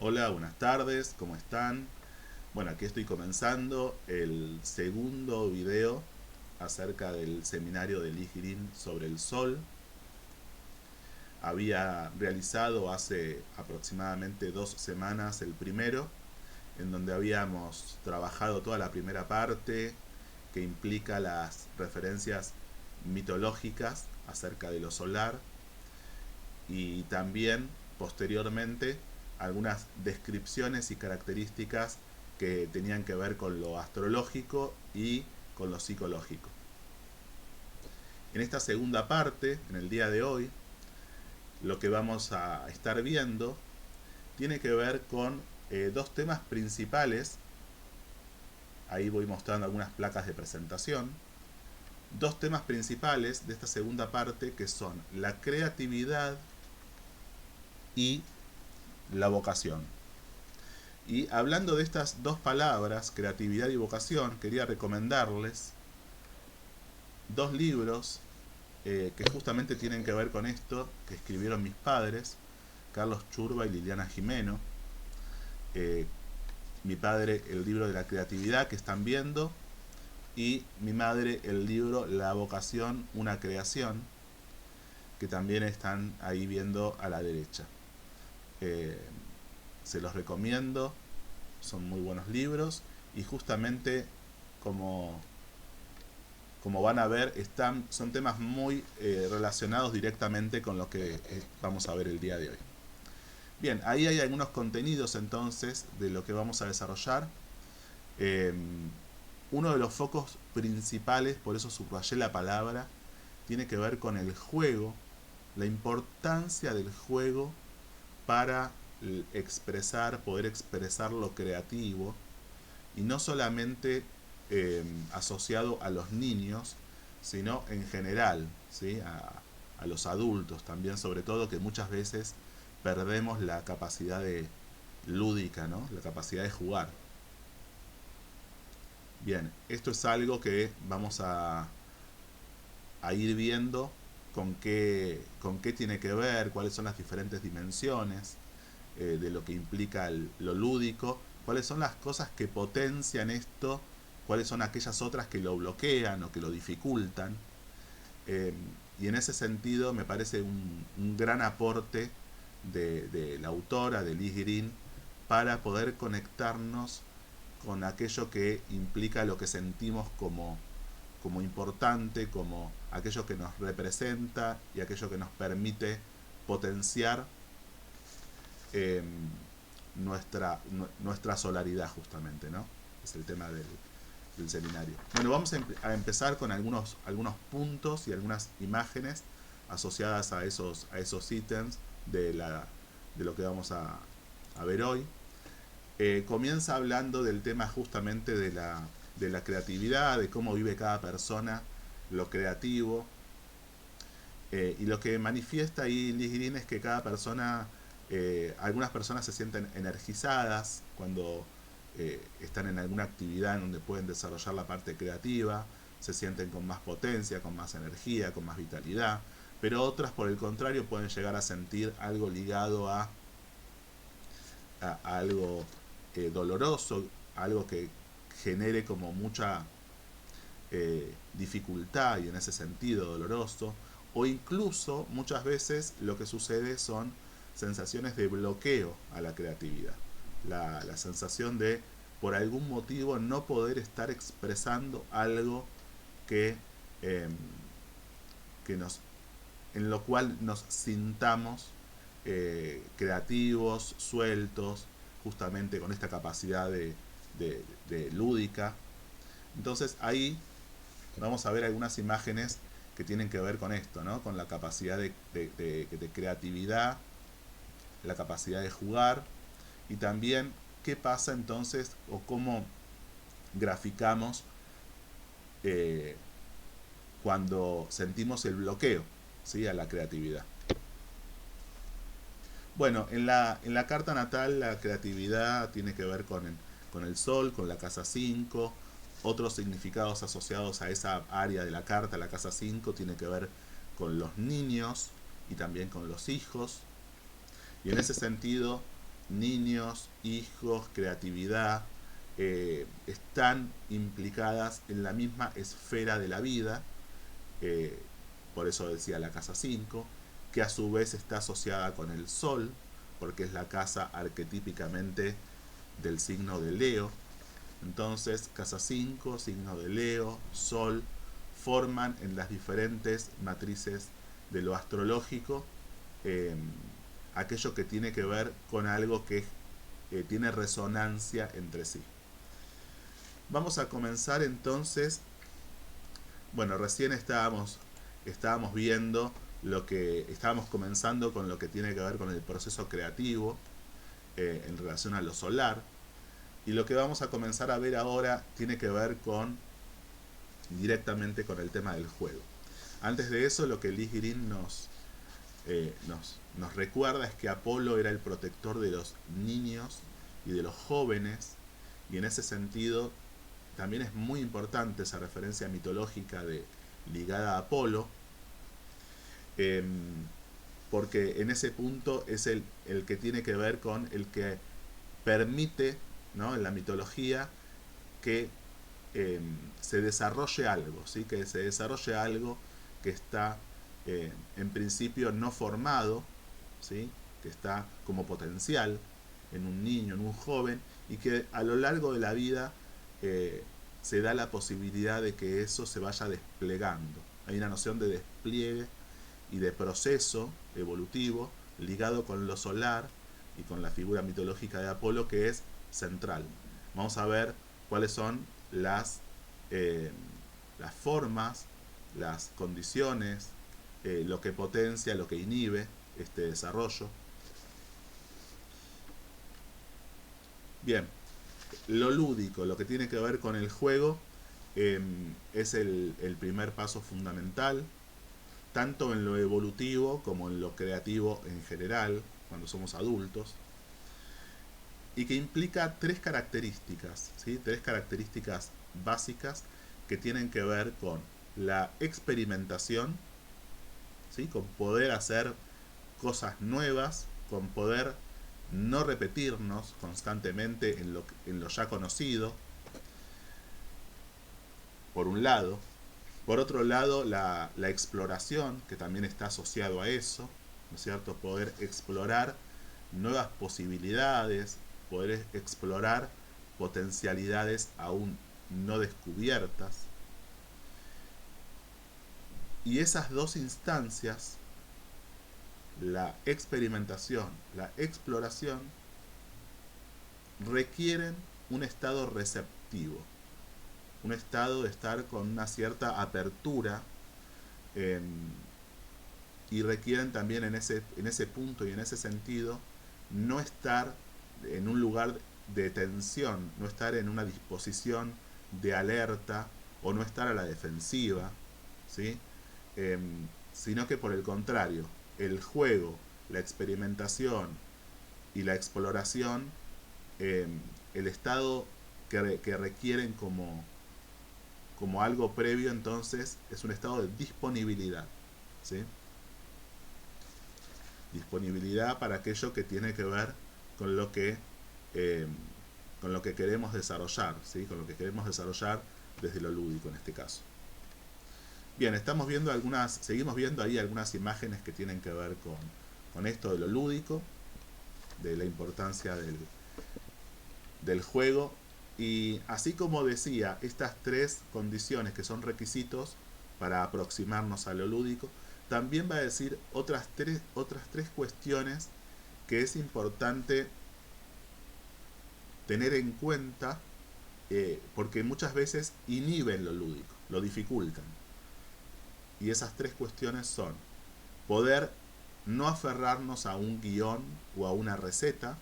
Hola, buenas tardes, ¿cómo están? Bueno, aquí estoy comenzando el segundo video acerca del seminario de Lee Green sobre el Sol. Había realizado hace aproximadamente 2 semanas el primero, en donde habíamos trabajado toda la primera parte que implica las referencias mitológicas acerca de lo solar y también posteriormente algunas descripciones y características que tenían que ver con lo astrológico y con lo psicológico. En esta segunda parte, en el día de hoy, lo que vamos a estar viendo tiene que ver con dos temas principales. Ahí voy mostrando algunas placas de presentación. Dos temas principales de esta segunda parte que son la creatividad y la vocación. Y hablando de estas dos palabras, creatividad y vocación, quería recomendarles dos libros que justamente tienen que ver con esto, que escribieron mis padres, Carlos Churba y Liliana Jimeno. Mi padre, el libro de la creatividad que están viendo, y mi madre, el libro La vocación, una creación, que también están ahí viendo a la derecha. Eh, Se los recomiendo, son muy buenos libros y justamente como, como van a ver son temas muy relacionados directamente con lo que vamos a ver el día de hoy. Bien, ahí hay algunos contenidos entonces de lo que vamos a desarrollar. Eh, Uno de los focos principales, por eso subrayé la palabra, tiene que ver con el juego, la importancia del juego para poder expresar lo creativo, y no solamente asociado a los niños, sino en general, ¿sí? A los adultos también, sobre todo, que muchas veces perdemos la capacidad de lúdica, ¿no? La capacidad de jugar. Bien, esto es algo que vamos a ir viendo con qué tiene que ver, cuáles son las diferentes dimensiones de lo que implica lo lúdico, cuáles son las cosas que potencian esto, cuáles son aquellas otras que lo bloquean o que lo dificultan. Eh, y en ese sentido me parece un gran aporte de la autora, de Liz Green, para poder conectarnos con aquello que implica lo que sentimos como importante, como aquello que nos representa y aquello que nos permite potenciar eh, nuestra solaridad, justamente, ¿no? Es el tema del seminario. Bueno, vamos a empezar con algunos puntos y algunas imágenes asociadas a esos ítems de lo que vamos a ver hoy. Comienza hablando del tema justamente de la creatividad, de cómo vive cada persona lo creativo. Y lo que manifiesta ahí Liz Green es que cada persona, algunas personas se sienten energizadas cuando están en alguna actividad en donde pueden desarrollar la parte creativa, se sienten con más potencia, con más energía, con más vitalidad, pero otras por el contrario pueden llegar a sentir algo ligado a algo doloroso, algo que genere como mucha dificultad y en ese sentido doloroso, o incluso muchas veces lo que sucede son sensaciones de bloqueo a la creatividad, la sensación de por algún motivo no poder estar expresando algo que, eh, que nos, en lo cual nos sintamos creativos, sueltos, justamente con esta capacidad de lúdica. Entonces ahí vamos a ver algunas imágenes que tienen que ver con esto, ¿no? Con la capacidad de creatividad, la capacidad de jugar, y también qué pasa entonces o cómo graficamos eh, cuando sentimos el bloqueo, ¿sí? A la creatividad. Bueno, en la carta natal la creatividad tiene que ver con el sol, con la casa 5. Otros significados asociados a esa área de la carta, la casa 5, tiene que ver con los niños y también con los hijos. Y en ese sentido niños, hijos, creatividad, están implicadas en la misma esfera de la vida, eh, por eso decía la casa 5, que a su vez está asociada con el sol, porque es la casa arquetípicamente del signo de Leo. Entonces, casa 5, signo de Leo, sol, forman en las diferentes matrices de lo astrológico eh, aquello que tiene que ver con algo que tiene resonancia entre sí. Vamos a comenzar entonces. Bueno, recién estábamos viendo lo que estábamos comenzando con lo que tiene que ver con el proceso creativo en relación a lo solar, y lo que vamos a comenzar a ver ahora tiene que ver con directamente con el tema del juego. Antes de eso, lo que Liz Green nos recuerda es que Apolo era el protector de los niños y de los jóvenes, y en ese sentido también es muy importante esa referencia mitológica ligada a Apolo, porque en ese punto es el que tiene que ver con el que permite, ¿no?, en la mitología que se desarrolle algo, ¿sí? Que se desarrolle algo que está en principio no formado, ¿sí? Que está como potencial en un niño, en un joven, y que a lo largo de la vida se da la posibilidad de que eso se vaya desplegando. Hay una noción de despliegue y de proceso evolutivo ligado con lo solar y con la figura mitológica de Apolo, que es central. Vamos a ver cuáles son las formas, las condiciones, lo que potencia, lo que inhibe este desarrollo. Bien, lo lúdico, lo que tiene que ver con el juego, es el primer paso fundamental, tanto en lo evolutivo como en lo creativo en general, cuando somos adultos, y que implica tres características, ¿sí? Tres características básicas que tienen que ver con la experimentación, ¿sí? Con poder hacer cosas nuevas, con poder no repetirnos constantemente en lo ya conocido, por un lado. Por otro lado, la exploración, que también está asociado a eso, ¿no es cierto? Poder explorar nuevas posibilidades, poder explorar potencialidades aún no descubiertas. Y esas dos instancias, la experimentación, la exploración, requieren un estado receptivo, un estado de estar con una cierta apertura, eh, y requieren también en ese punto y en ese sentido no estar en un lugar de tensión, no estar en una disposición de alerta o no estar a la defensiva, ¿sí? Sino que por el contrario, el juego, la experimentación y la exploración, el estado que requieren como algo previo, entonces es un estado de disponibilidad, ¿sí? Disponibilidad para aquello que tiene que ver con lo que queremos desarrollar, ¿sí? Con lo que queremos desarrollar desde lo lúdico en este caso. Bien, seguimos viendo ahí algunas imágenes que tienen que ver con esto de lo lúdico, de la importancia del juego, y así como decía, estas tres condiciones que son requisitos para aproximarnos a lo lúdico, también va a decir otras tres cuestiones que es importante tener en cuenta, porque muchas veces inhiben lo lúdico, lo dificultan. Y esas tres cuestiones son: poder no aferrarnos a un guión o a una receta,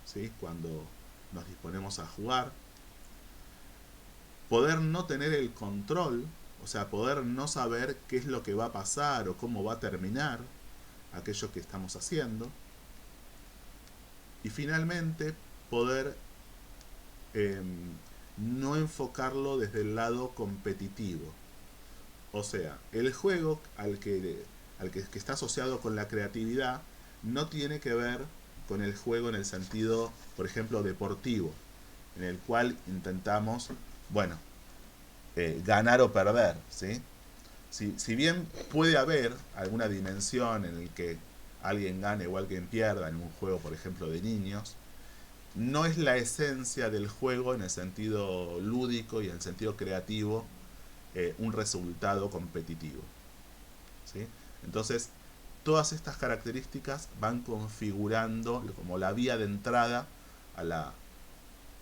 ¿sí?, cuando nos disponemos a jugar; poder no tener el control, o sea, poder no saber qué es lo que va a pasar o cómo va a terminar aquello que estamos haciendo; y finalmente poder no enfocarlo desde el lado competitivo. O sea, el juego que está asociado con la creatividad no tiene que ver con el juego en el sentido, por ejemplo, deportivo, en el cual intentamos, bueno, ganar o perder, ¿sí? Si bien puede haber alguna dimensión en el que alguien gane o alguien pierda en un juego, por ejemplo, de niños, no es la esencia del juego en el sentido lúdico y en el sentido creativo un resultado competitivo, ¿sí? Entonces, todas estas características van configurando como la vía de entrada a la,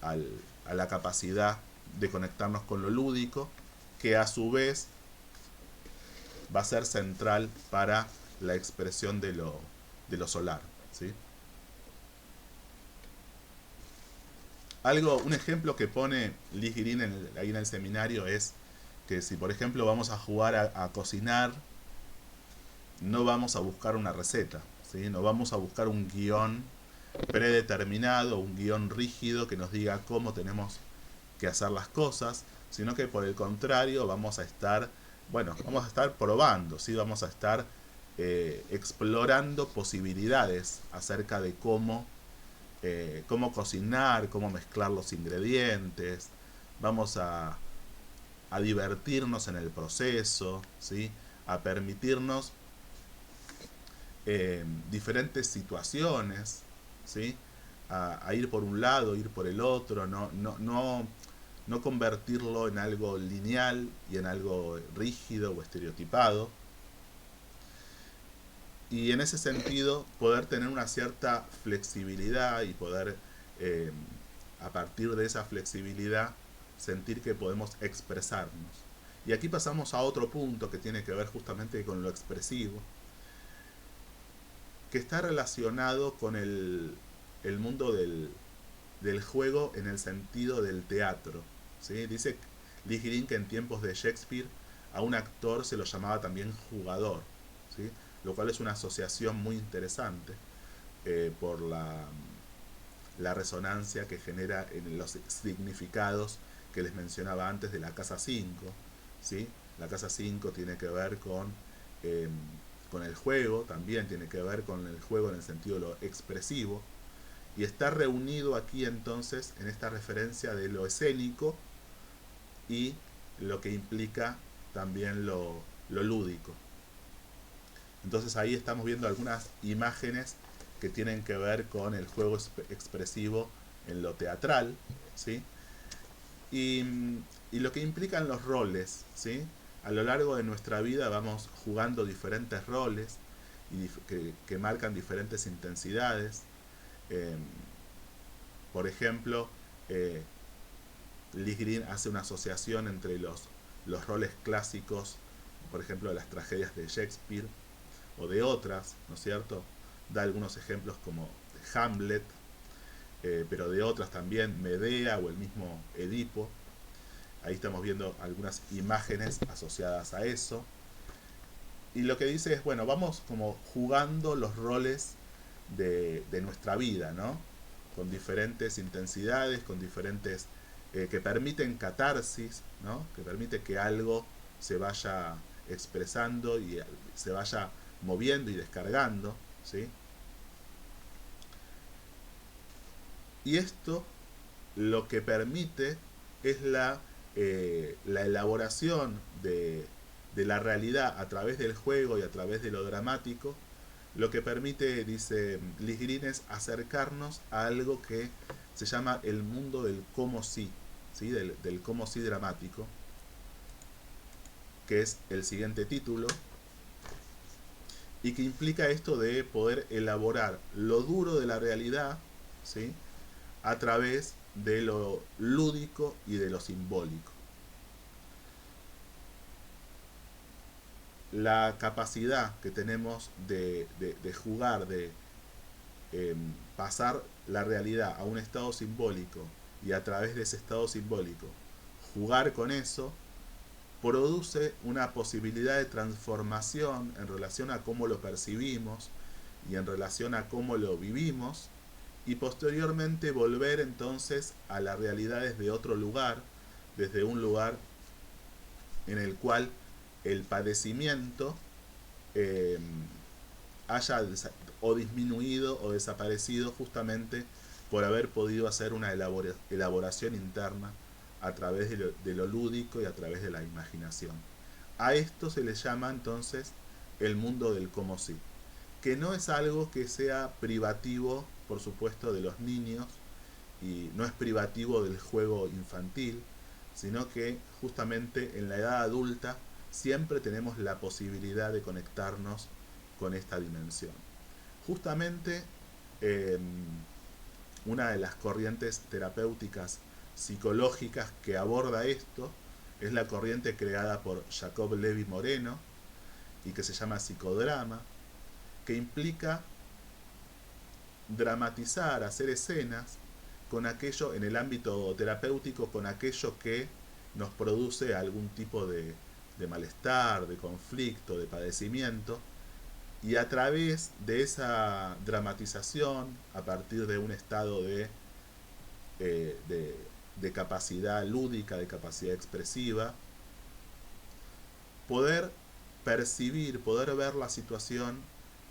al, a la capacidad de conectarnos con lo lúdico, que a su vez va a ser central para la expresión de lo solar, ¿sí? Un ejemplo que pone Liz Green ahí en el seminario es que si por ejemplo vamos a jugar a cocinar, no vamos a buscar una receta, ¿sí? No vamos a buscar un guión predeterminado, un guión rígido que nos diga cómo tenemos que hacer las cosas, sino que por el contrario vamos a estar probando, ¿sí? Vamos a estar explorando posibilidades acerca de cómo cocinar, cómo mezclar los ingredientes, vamos a divertirnos en el proceso, ¿sí? A permitirnos diferentes situaciones, ¿sí? A ir por un lado, ir por el otro, no convertirlo en algo lineal y en algo rígido o estereotipado. Y en ese sentido, poder tener una cierta flexibilidad y poder, eh, a partir de esa flexibilidad, sentir que podemos expresarnos. Y aquí pasamos a otro punto que tiene que ver justamente con lo expresivo, que está relacionado con el mundo del juego en el sentido del teatro, ¿sí? Dice Lee Green que en tiempos de Shakespeare a un actor se lo llamaba también jugador, ¿sí? Lo cual es una asociación muy interesante por la resonancia que genera en los significados que les mencionaba antes de la casa 5, ¿sí? La casa 5 tiene que ver con el juego, también tiene que ver con el juego en el sentido de lo expresivo, y está reunido aquí entonces en esta referencia de lo escénico y lo que implica también lo lúdico. Entonces ahí estamos viendo algunas imágenes que tienen que ver con el juego expresivo en lo teatral, ¿sí? Y, y lo que implican los roles, ¿sí? A lo largo de nuestra vida vamos jugando diferentes roles que marcan diferentes intensidades. Eh, por ejemplo, eh, Lee Green hace una asociación entre los roles clásicos, por ejemplo, de las tragedias de Shakespeare o de otras, ¿no es cierto? Da algunos ejemplos como Hamlet, pero de otras también, Medea o el mismo Edipo. Ahí estamos viendo algunas imágenes asociadas a eso. Y lo que dice es, bueno, vamos como jugando los roles de nuestra vida, ¿no? Con diferentes intensidades, con diferentes que permiten catarsis, ¿no? Que permite que algo se vaya expresando y se vaya moviendo y descargando, ¿sí? Y esto lo que permite es la elaboración de la realidad a través del juego y a través de lo dramático. Lo que permite, dice Liz Green, es acercarnos a algo que se llama el mundo del cómo sí, ¿sí? Del cómo sí dramático, que es el siguiente título, y que implica esto de poder elaborar lo duro de la realidad, ¿sí? A través de lo lúdico y de lo simbólico. La capacidad que tenemos de jugar, de pasar la realidad a un estado simbólico y a través de ese estado simbólico jugar con eso, produce una posibilidad de transformación en relación a cómo lo percibimos y en relación a cómo lo vivimos, y posteriormente volver entonces a la realidad desde otro lugar, desde un lugar en el cual el padecimiento eh, haya o disminuido o desaparecido justamente por haber podido hacer una elaboración interna a través de lo lúdico y a través de la imaginación. A esto se le llama entonces el mundo del como sí, que no es algo que sea privativo, por supuesto, de los niños, y no es privativo del juego infantil, sino que justamente en la edad adulta siempre tenemos la posibilidad de conectarnos con esta dimensión. Justamente eh, una de las corrientes terapéuticas psicológicas que aborda esto es la corriente creada por Jacob Levi Moreno y que se llama psicodrama, que implica dramatizar, hacer escenas con aquello en el ámbito terapéutico, con aquello que nos produce algún tipo de malestar, de conflicto, de padecimiento, y a través de esa dramatización, a partir de un estado eh, de, de capacidad lúdica, de capacidad expresiva, poder percibir, poder ver la situación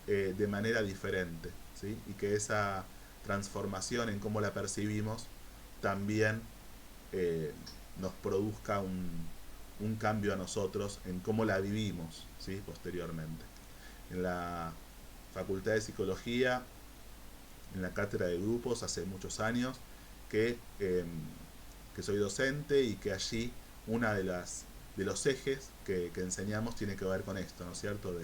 de manera diferente, ¿sí? Y que esa transformación en cómo la percibimos también eh, nos produzca un cambio a nosotros en cómo la vivimos, ¿sí? Posteriormente. En la Facultad de Psicología, en la cátedra de grupos, hace muchos años que soy docente y que allí una de los ejes que enseñamos tiene que ver con esto, ¿no es cierto?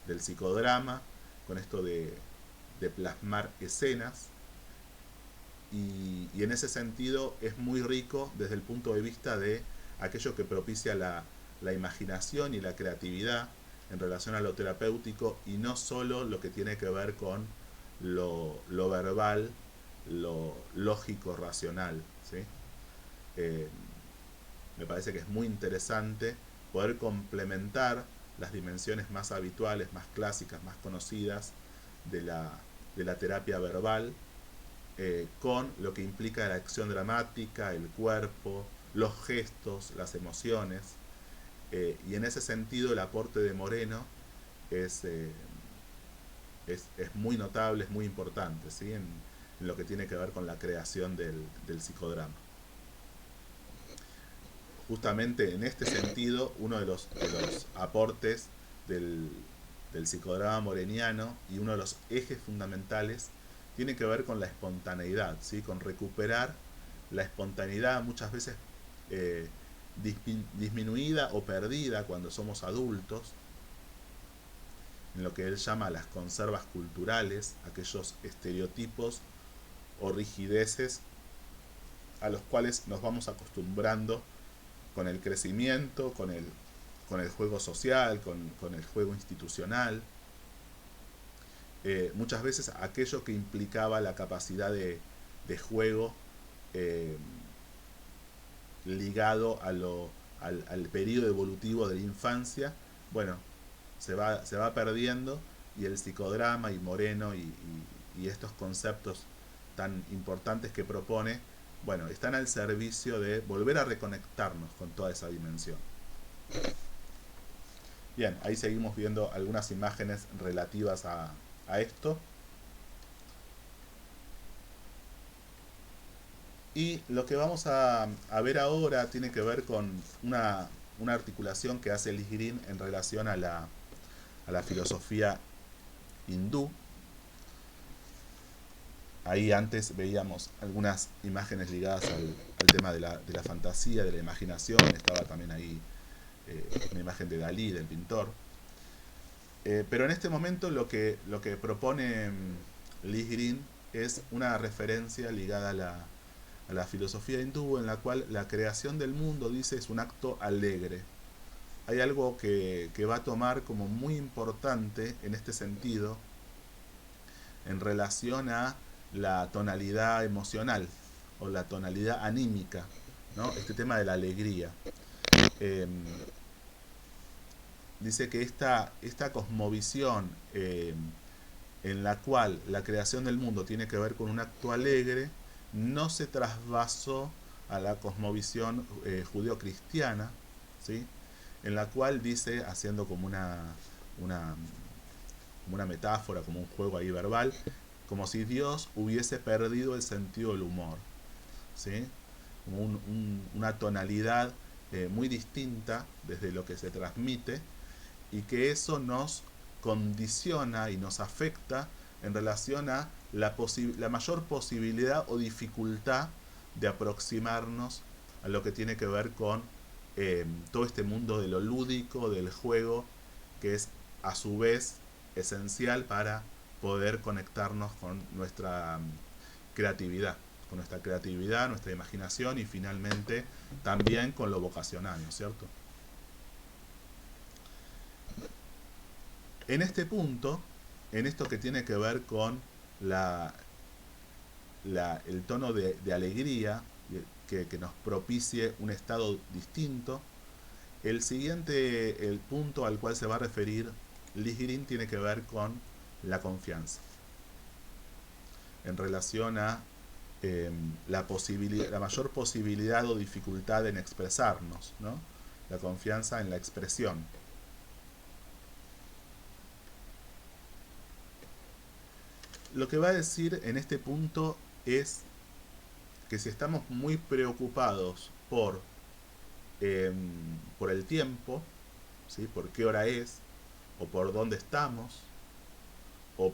Del psicodrama, con esto de plasmar escenas, y en ese sentido es muy rico desde el punto de vista de aquello que propicia la imaginación y la creatividad en relación a lo terapéutico, y no solo lo que tiene que ver con lo verbal, lo lógico, racional, ¿sí? Eh, Me parece que es muy interesante poder complementar las dimensiones más habituales, más clásicas, más conocidas de la terapia verbal, con lo que implica la acción dramática, el cuerpo, los gestos, las emociones. Y en ese sentido el aporte de Moreno es, eh, es muy notable, es muy importante, ¿sí? En lo que tiene que ver con la creación del psicodrama. Justamente en este sentido, uno de los aportes del, del psicodrama moreniano y uno de los ejes fundamentales tiene que ver con la espontaneidad, ¿sí? Con recuperar la espontaneidad muchas veces eh, disminuida o perdida cuando somos adultos, en lo que él llama las conservas culturales, aquellos estereotipos o rigideces a los cuales nos vamos acostumbrando con el crecimiento, con el juego social, con el juego institucional. Muchas veces aquello que implicaba la capacidad de juego eh, ligado al periodo evolutivo de la infancia, bueno, se va perdiendo, y el psicodrama y Moreno y estos conceptos tan importantes que propone, bueno, están al servicio de volver a reconectarnos con toda esa dimensión. Bien, ahí seguimos viendo algunas imágenes relativas a esto. Y lo que vamos a ver ahora tiene que ver con una articulación que hace Liz Green en relación a la filosofía hindú. Ahí antes veíamos algunas imágenes ligadas al tema de la fantasía, de la imaginación. Estaba también ahí una imagen de Dalí, del pintor. Pero en este momento lo que propone Liz Green es una referencia ligada a la filosofía hindú, en la cual la creación del mundo, dice, es un acto alegre. Hay algo que va a tomar como muy importante en este sentido en relación a la tonalidad emocional o la tonalidad anímica, ¿no? Este tema de la alegría. Eh, Dice que esta cosmovisión en la cual la creación del mundo tiene que ver con un acto alegre, no se trasvasó a la cosmovisión judeo-cristiana, ¿sí? En la cual dice, haciendo como una como una metáfora, como un juego ahí verbal, como si Dios hubiese perdido el sentido del humor, ¿sí? Como una tonalidad muy distinta desde lo que se transmite, y que eso nos condiciona y nos afecta en relación a la mayor posibilidad o dificultad de aproximarnos a lo que tiene que ver con todo este mundo de lo lúdico, del juego, que es a su vez esencial para poder conectarnos con nuestra creatividad, nuestra imaginación y finalmente también con lo vocacional, ¿no es cierto? En este punto, en esto que tiene que ver con el tono de alegría que nos propicie un estado distinto, el punto al cual se va a referir Liz Green tiene que ver con la confianza, en relación a la mayor posibilidad o dificultad en expresarnos, ¿no? La confianza en la expresión. Lo que va a decir en este punto es que si estamos muy preocupados por el tiempo, ¿sí? Por qué hora es, o por dónde estamos, o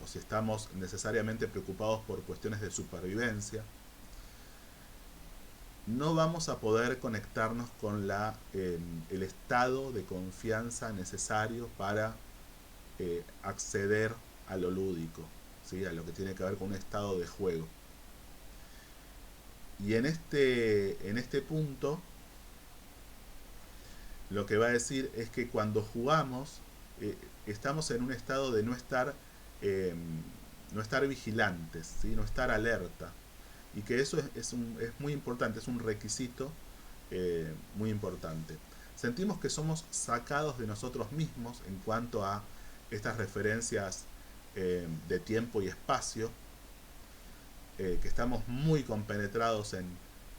si estamos necesariamente preocupados por cuestiones de supervivencia, no vamos a poder conectarnos con el estado de confianza necesario para acceder a lo lúdico, ¿sí? A lo que tiene que ver con un estado de juego. Y en este punto, lo que va a decir es que cuando jugamos, estamos en un estado de no estar vigilantes, ¿sí? No estar alerta. Y que eso es muy importante, es un requisito muy importante. Sentimos que somos sacados de nosotros mismos en cuanto a estas referencias de tiempo y espacio, que estamos muy compenetrados en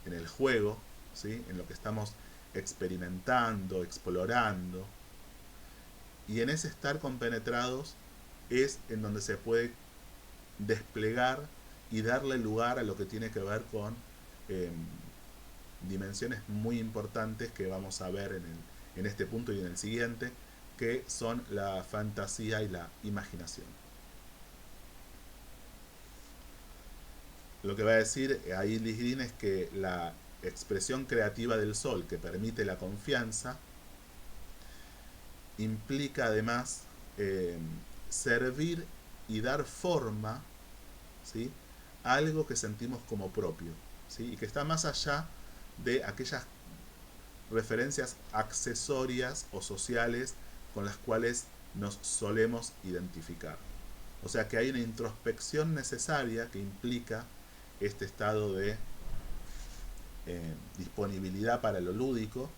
el juego, ¿sí? En lo que estamos experimentando, explorando, y en ese estar compenetrados es en donde se puede desplegar y darle lugar a lo que tiene que ver con eh, dimensiones muy importantes que vamos a ver en este punto y en el siguiente, que son la fantasía y la imaginación. Lo que va a decir ahí Liz Green es que la expresión creativa del sol, que permite la confianza, implica además servir y dar forma, ¿sí? A algo que sentimos como propio, ¿sí? Y que está más allá de aquellas referencias accesorias o sociales con las cuales nos solemos identificar. O sea que hay una introspección necesaria que implica este estado de disponibilidad para lo lúdico.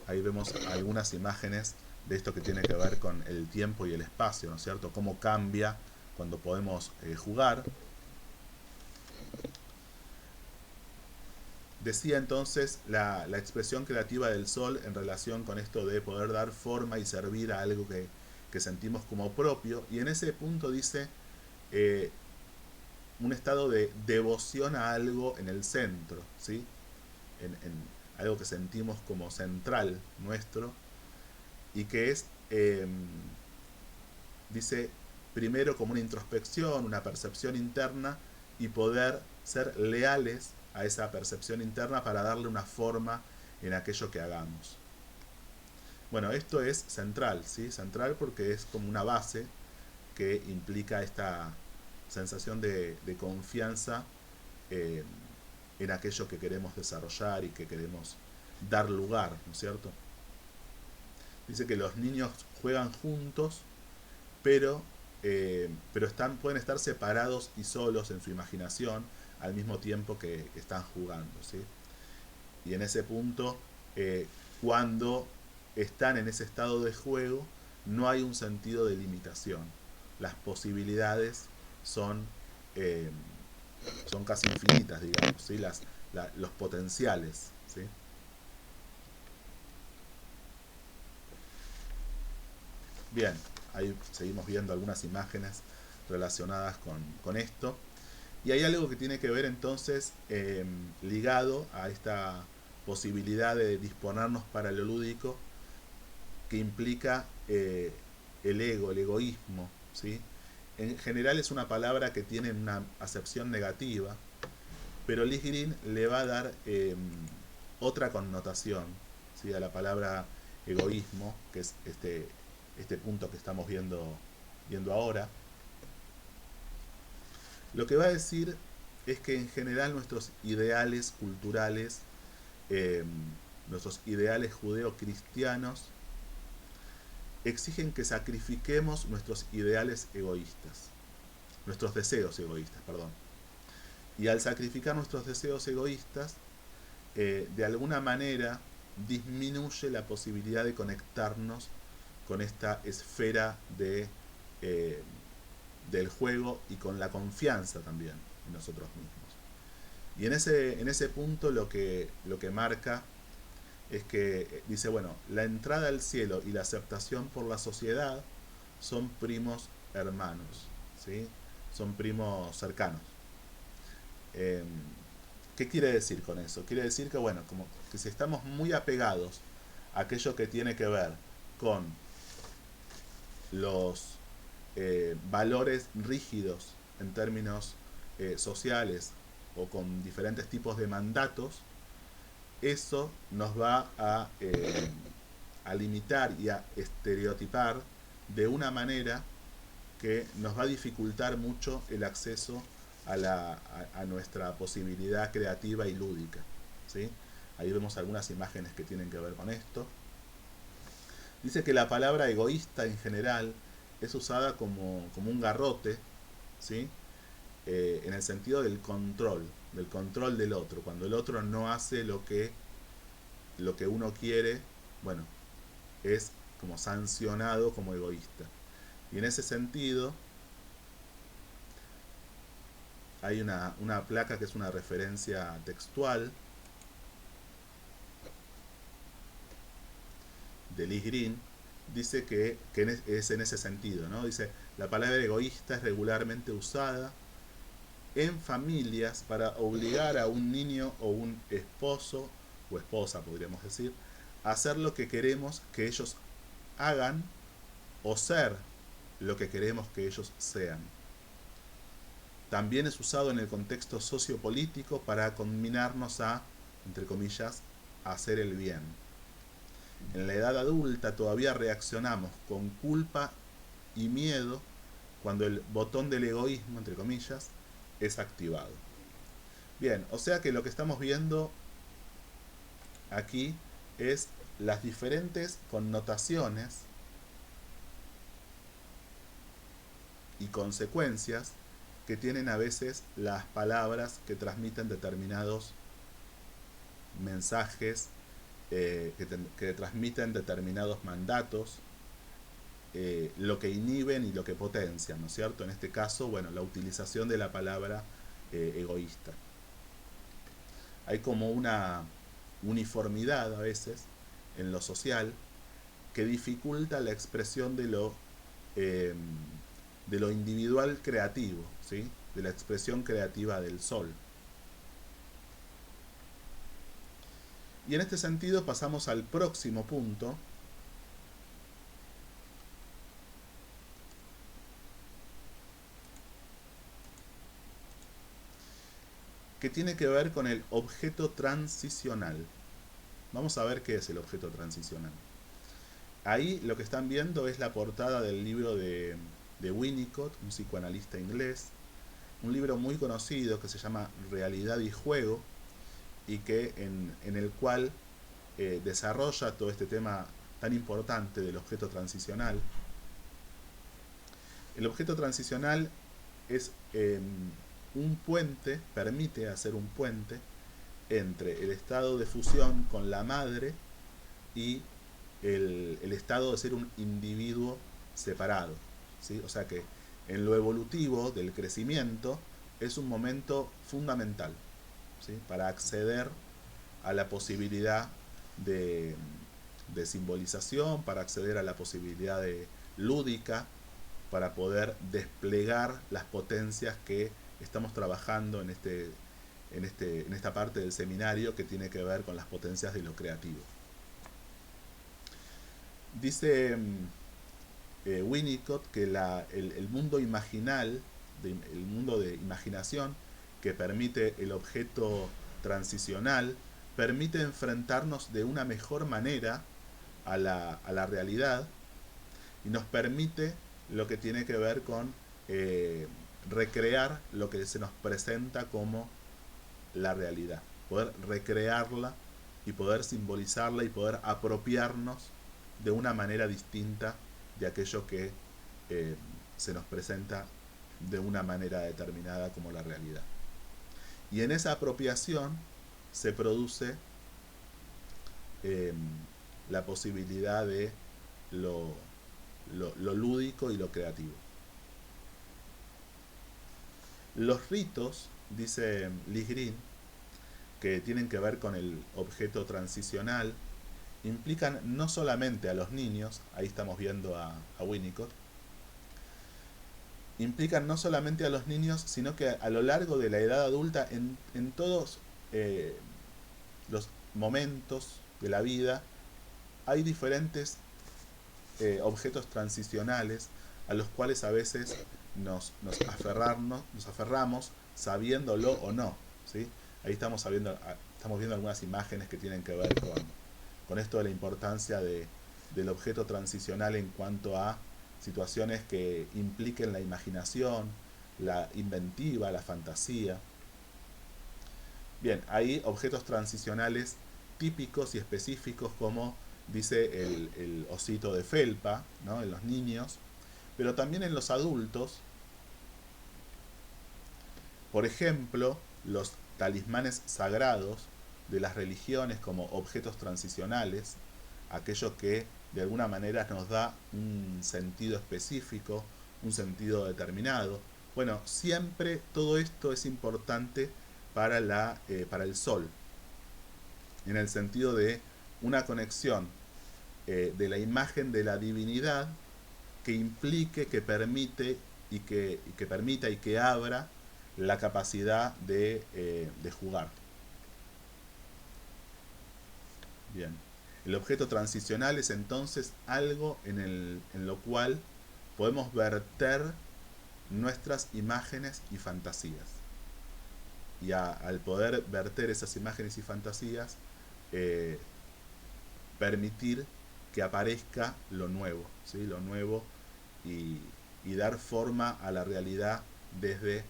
Ahí vemos algunas imágenes de esto que tiene que ver con el tiempo y el espacio, ¿no es cierto? Cómo cambia cuando podemos jugar. Decía entonces la expresión creativa del sol en relación con esto de poder dar forma y servir a algo que sentimos como propio, y en ese punto dice un estado de devoción a algo en el centro, ¿sí? En algo que sentimos como central nuestro, y que es, dice, primero como una introspección, una percepción interna, y poder ser leales a esa percepción interna para darle una forma en aquello que hagamos. Bueno, esto es central, ¿sí? Central porque es como una base que implica esta sensación de confianza en aquello que queremos desarrollar y que queremos dar lugar, ¿no es cierto? Dice que los niños juegan juntos, pero pueden estar separados y solos en su imaginación al mismo tiempo que están jugando, ¿sí? Y en ese punto, cuando están en ese estado de juego, no hay un sentido de limitación. Las posibilidades son, eh, son casi infinitas, digamos, ¿sí? Los potenciales, ¿sí? Bien, ahí seguimos viendo algunas imágenes relacionadas con esto. Y hay algo que tiene que ver entonces ligado a esta posibilidad de disponernos para lo lúdico que implica el ego, el egoísmo, ¿sí? En general es una palabra que tiene una acepción negativa, pero Liz Green le va a dar otra connotación, ¿sí? A la palabra egoísmo, que es este punto que estamos viendo ahora. Lo que va a decir es que en general nuestros ideales culturales, eh, nuestros ideales judeo-cristianos, exigen que sacrifiquemos nuestros ideales egoístas, nuestros deseos egoístas, perdón. Y al sacrificar nuestros deseos egoístas, de alguna manera disminuye la posibilidad de conectarnos con esta esfera eh, del juego y con la confianza también en nosotros mismos. Y en ese punto lo que marca es que dice, bueno, la entrada al cielo y la aceptación por la sociedad son primos hermanos, ¿sí? Son primos cercanos. Eh, ¿Qué quiere decir con eso? Quiere decir que, bueno, como que si estamos muy apegados a aquello que tiene que ver con los valores rígidos en términos sociales o con diferentes tipos de mandatos, eso nos va a limitar y a estereotipar de una manera que nos va a dificultar mucho el acceso a nuestra posibilidad creativa y lúdica, ¿sí? Ahí vemos algunas imágenes que tienen que ver con esto. Dice que la palabra egoísta en general es usada como un garrote, ¿sí? En el sentido del control del otro. Cuando el otro no hace lo que uno quiere, bueno, es como sancionado como egoísta. Y en ese sentido, hay una placa que es una referencia textual de Liz Green, dice que es en ese sentido, ¿no? Dice, la palabra egoísta es regularmente usada en familias para obligar a un niño o un esposo o esposa, podríamos decir, a hacer lo que queremos que ellos hagan o ser lo que queremos que ellos sean. También es usado en el contexto sociopolítico para combinarnos a, entre comillas, hacer el bien. En la edad adulta todavía reaccionamos con culpa y miedo cuando el botón del egoísmo, entre comillas, es activado. Bien, o sea que lo que estamos viendo aquí es las diferentes connotaciones y consecuencias que tienen a veces las palabras que transmiten determinados mensajes, que transmiten determinados mandatos, lo que inhiben y lo que potencian, ¿no es cierto? En este caso, bueno, la utilización de la palabra egoísta. Hay como una uniformidad a veces en lo social que dificulta la expresión eh, de lo individual creativo, ¿sí? De la expresión creativa del sol. Y en este sentido pasamos al próximo punto, que tiene que ver con el objeto transicional. Vamos a ver qué es el objeto transicional. Ahí lo que están viendo es la portada del libro de Winnicott, un psicoanalista inglés, un libro muy conocido que se llama Realidad y Juego, y que en el cual desarrolla todo este tema tan importante del objeto transicional. El objeto transicional es un puente, permite hacer un puente entre el estado de fusión con la madre y el estado de ser un individuo separado, ¿sí? O sea que en lo evolutivo del crecimiento es un momento fundamental, ¿sí? Para acceder a la posibilidad de, de simbolización, para acceder a la posibilidad de lúdica para poder desplegar las potencias que estamos trabajando en esta parte del seminario que tiene que ver con las potencias de lo creativo. Dice Winnicott que el mundo imaginal, el mundo de imaginación que permite el objeto transicional, permite enfrentarnos de una mejor manera a la realidad y nos permite lo que tiene que ver con recrear lo que se nos presenta como la realidad, poder recrearla y poder simbolizarla y poder apropiarnos de una manera distinta de aquello que se nos presenta de una manera determinada como la realidad. Y en esa apropiación se produce la posibilidad de lo lúdico y lo creativo. Los ritos, dice Lee Green, que tienen que ver con el objeto transicional, implican no solamente a los niños, ahí estamos viendo a Winnicott, implican no solamente a los niños, sino que a lo largo de la edad adulta, en todos los momentos de la vida, hay diferentes objetos transicionales a los cuales a veces nos aferramos sabiéndolo o no, ¿sí? Ahí estamos viendo algunas imágenes que tienen que ver con esto de la importancia del objeto transicional en cuanto a situaciones que impliquen la imaginación, la inventiva, la fantasía. Bien, hay objetos transicionales típicos y específicos como dice el osito de felpa, ¿no?, en los niños, pero también en los adultos. Por ejemplo, los talismanes sagrados de las religiones como objetos transicionales, aquello que de alguna manera nos da un sentido específico, un sentido determinado. Bueno, siempre todo esto es importante para el sol, en el sentido de una conexión de la imagen de la divinidad que implique, que permite y que permita y que abra la capacidad de jugar. Bien. El objeto transicional es entonces algo en lo cual podemos verter nuestras imágenes y fantasías. Y al poder verter esas imágenes y fantasías, permitir que aparezca lo nuevo, ¿sí? Lo nuevo y dar forma a la realidad desde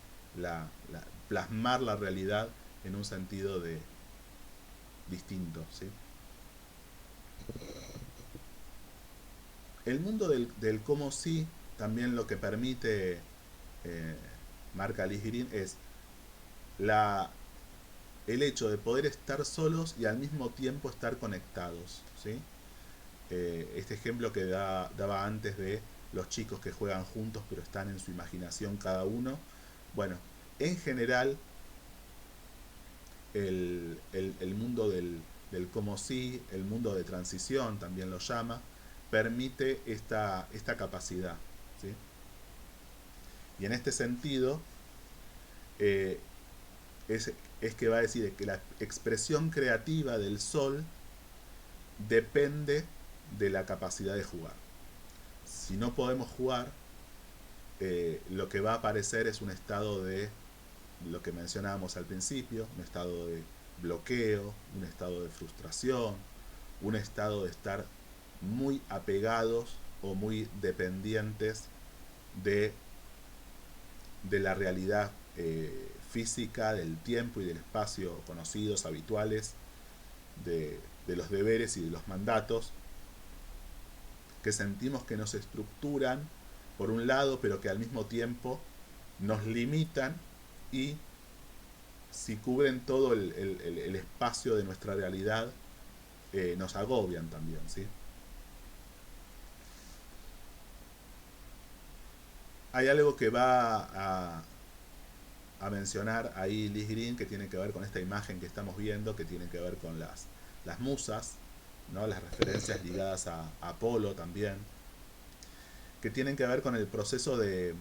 plasmar la realidad en un sentido distinto, ¿sí? El mundo del cómo sí también lo que permite, marca Lee Green, es el hecho de poder estar solos y al mismo tiempo estar conectados, ¿sí? Este ejemplo que daba antes de los chicos que juegan juntos pero están en su imaginación cada uno. Bueno, en general el mundo del como sí, el mundo de transición también lo llama, permite esta capacidad, ¿sí? Y en este sentido es que va a decir que la expresión creativa del sol depende de la capacidad de jugar. Si no podemos jugar, lo que va a aparecer es un estado de lo que mencionábamos al principio, un estado de bloqueo, un estado de frustración, un estado de estar muy apegados o muy dependientes de la realidad física, del tiempo y del espacio conocidos, habituales, de los deberes y de los mandatos, que sentimos que nos estructuran por un lado, pero que al mismo tiempo nos limitan y si cubren todo el espacio de nuestra realidad, nos agobian también, ¿sí? Hay algo que va a mencionar ahí Lee Green que tiene que ver con esta imagen que estamos viendo, que tiene que ver con las musas, ¿no?, las referencias ligadas a Apolo también. que tienen que ver con el proceso de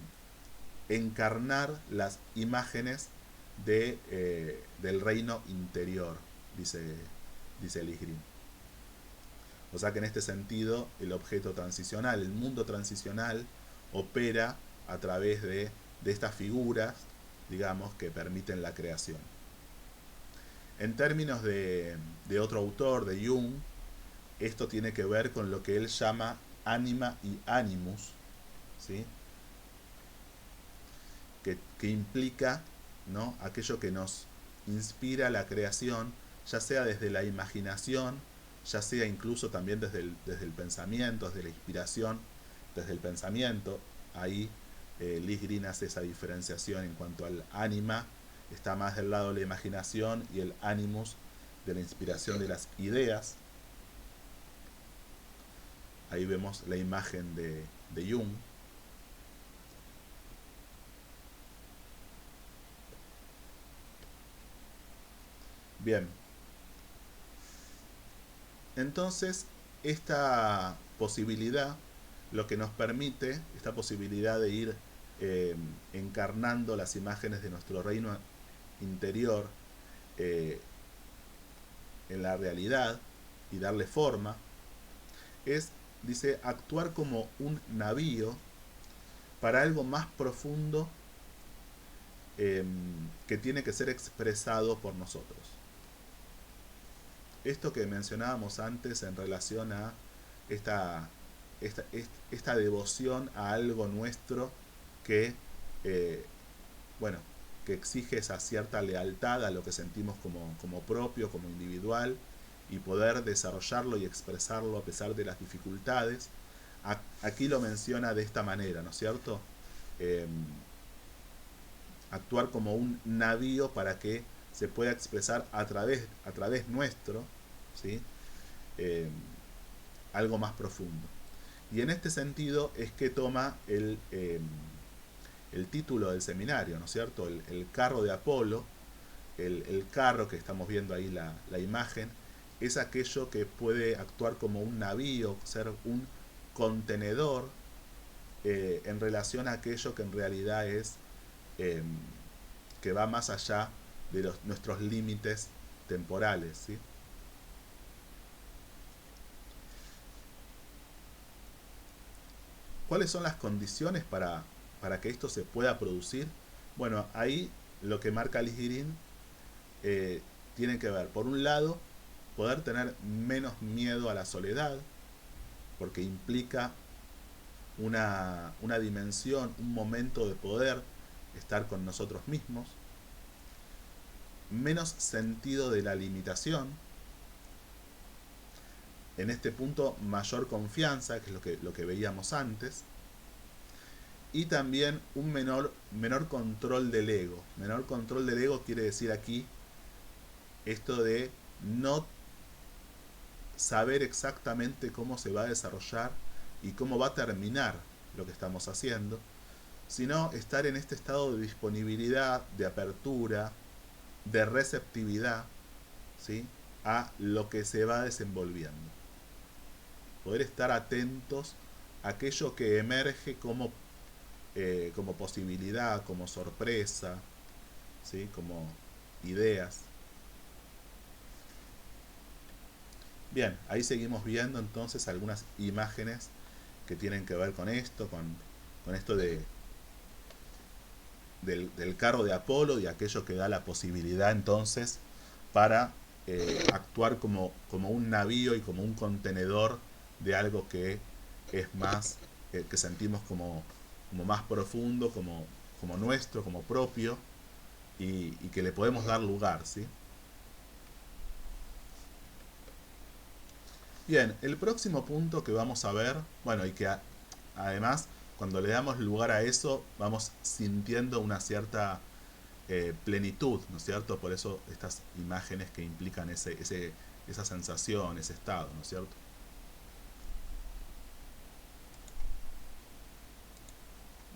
encarnar las imágenes del reino interior, dice Lisgrim. O sea que en este sentido el objeto transicional, el mundo transicional, opera a través de estas figuras, digamos, que permiten la creación. En términos de otro autor, de Jung, esto tiene que ver con lo que él llama anima y animus, ¿sí? que implica, ¿no?, aquello que nos inspira la creación, ya sea desde la imaginación, ya sea incluso también desde el pensamiento, desde la inspiración, desde el pensamiento. Ahí Lisgrim hace esa diferenciación en cuanto al ánima, está más del lado de la imaginación, y el animus de la inspiración de las ideas. Ahí vemos la imagen de Jung. Bien, entonces esta posibilidad lo que nos permite, esta posibilidad de ir encarnando las imágenes de nuestro reino interior eh, en la realidad y darle forma, es, dice, actuar como un navío para algo más profundo eh, que tiene que ser expresado por nosotros. Esto que mencionábamos antes en relación a esta, esta devoción a algo nuestro que, eh, bueno, que exige esa cierta lealtad a lo que sentimos como propio, como individual, y poder desarrollarlo y expresarlo a pesar de las dificultades. Aquí lo menciona de esta manera, ¿no es cierto? Eh, Actuar como un navío para que se pueda expresar a través nuestro, ¿sí? Eh, Algo más profundo. Y en este sentido es que toma el título del seminario, ¿no es cierto? El carro de Apolo, el carro que estamos viendo ahí la imagen, es aquello que puede actuar como un navío, ser un contenedor en relación a aquello que en realidad es eh, que va más allá de nuestros límites temporales, ¿sí? ¿Cuáles son las condiciones para que esto se pueda producir? Bueno, ahí lo que marca Lisgrim tiene que ver, por un lado, poder tener menos miedo a la soledad, porque implica una dimensión, un momento de poder estar con nosotros mismos, menos sentido de la limitación, en este punto mayor confianza, que es lo que veíamos antes, y también un menor control del ego. Menor control del ego quiere decir aquí esto de no saber exactamente cómo se va a desarrollar y cómo va a terminar lo que estamos haciendo, sino estar en este estado de disponibilidad, de apertura, de receptividad, ¿sí?, a lo que se va desenvolviendo. Poder estar atentos a aquello que emerge como posibilidad, como sorpresa, ¿sí?, como ideas. Bien, ahí seguimos viendo entonces algunas imágenes que tienen que ver con esto, con esto del carro de Apolo y aquello que da la posibilidad entonces para actuar como un navío y como un contenedor de algo que es más, que sentimos como más profundo, como nuestro, como propio, y que le podemos dar lugar, ¿sí? Bien, el próximo punto que vamos a ver, bueno, y que además cuando le damos lugar a eso vamos sintiendo una cierta plenitud, ¿no es cierto? Por eso estas imágenes que implican esa sensación, ese estado, ¿no es cierto?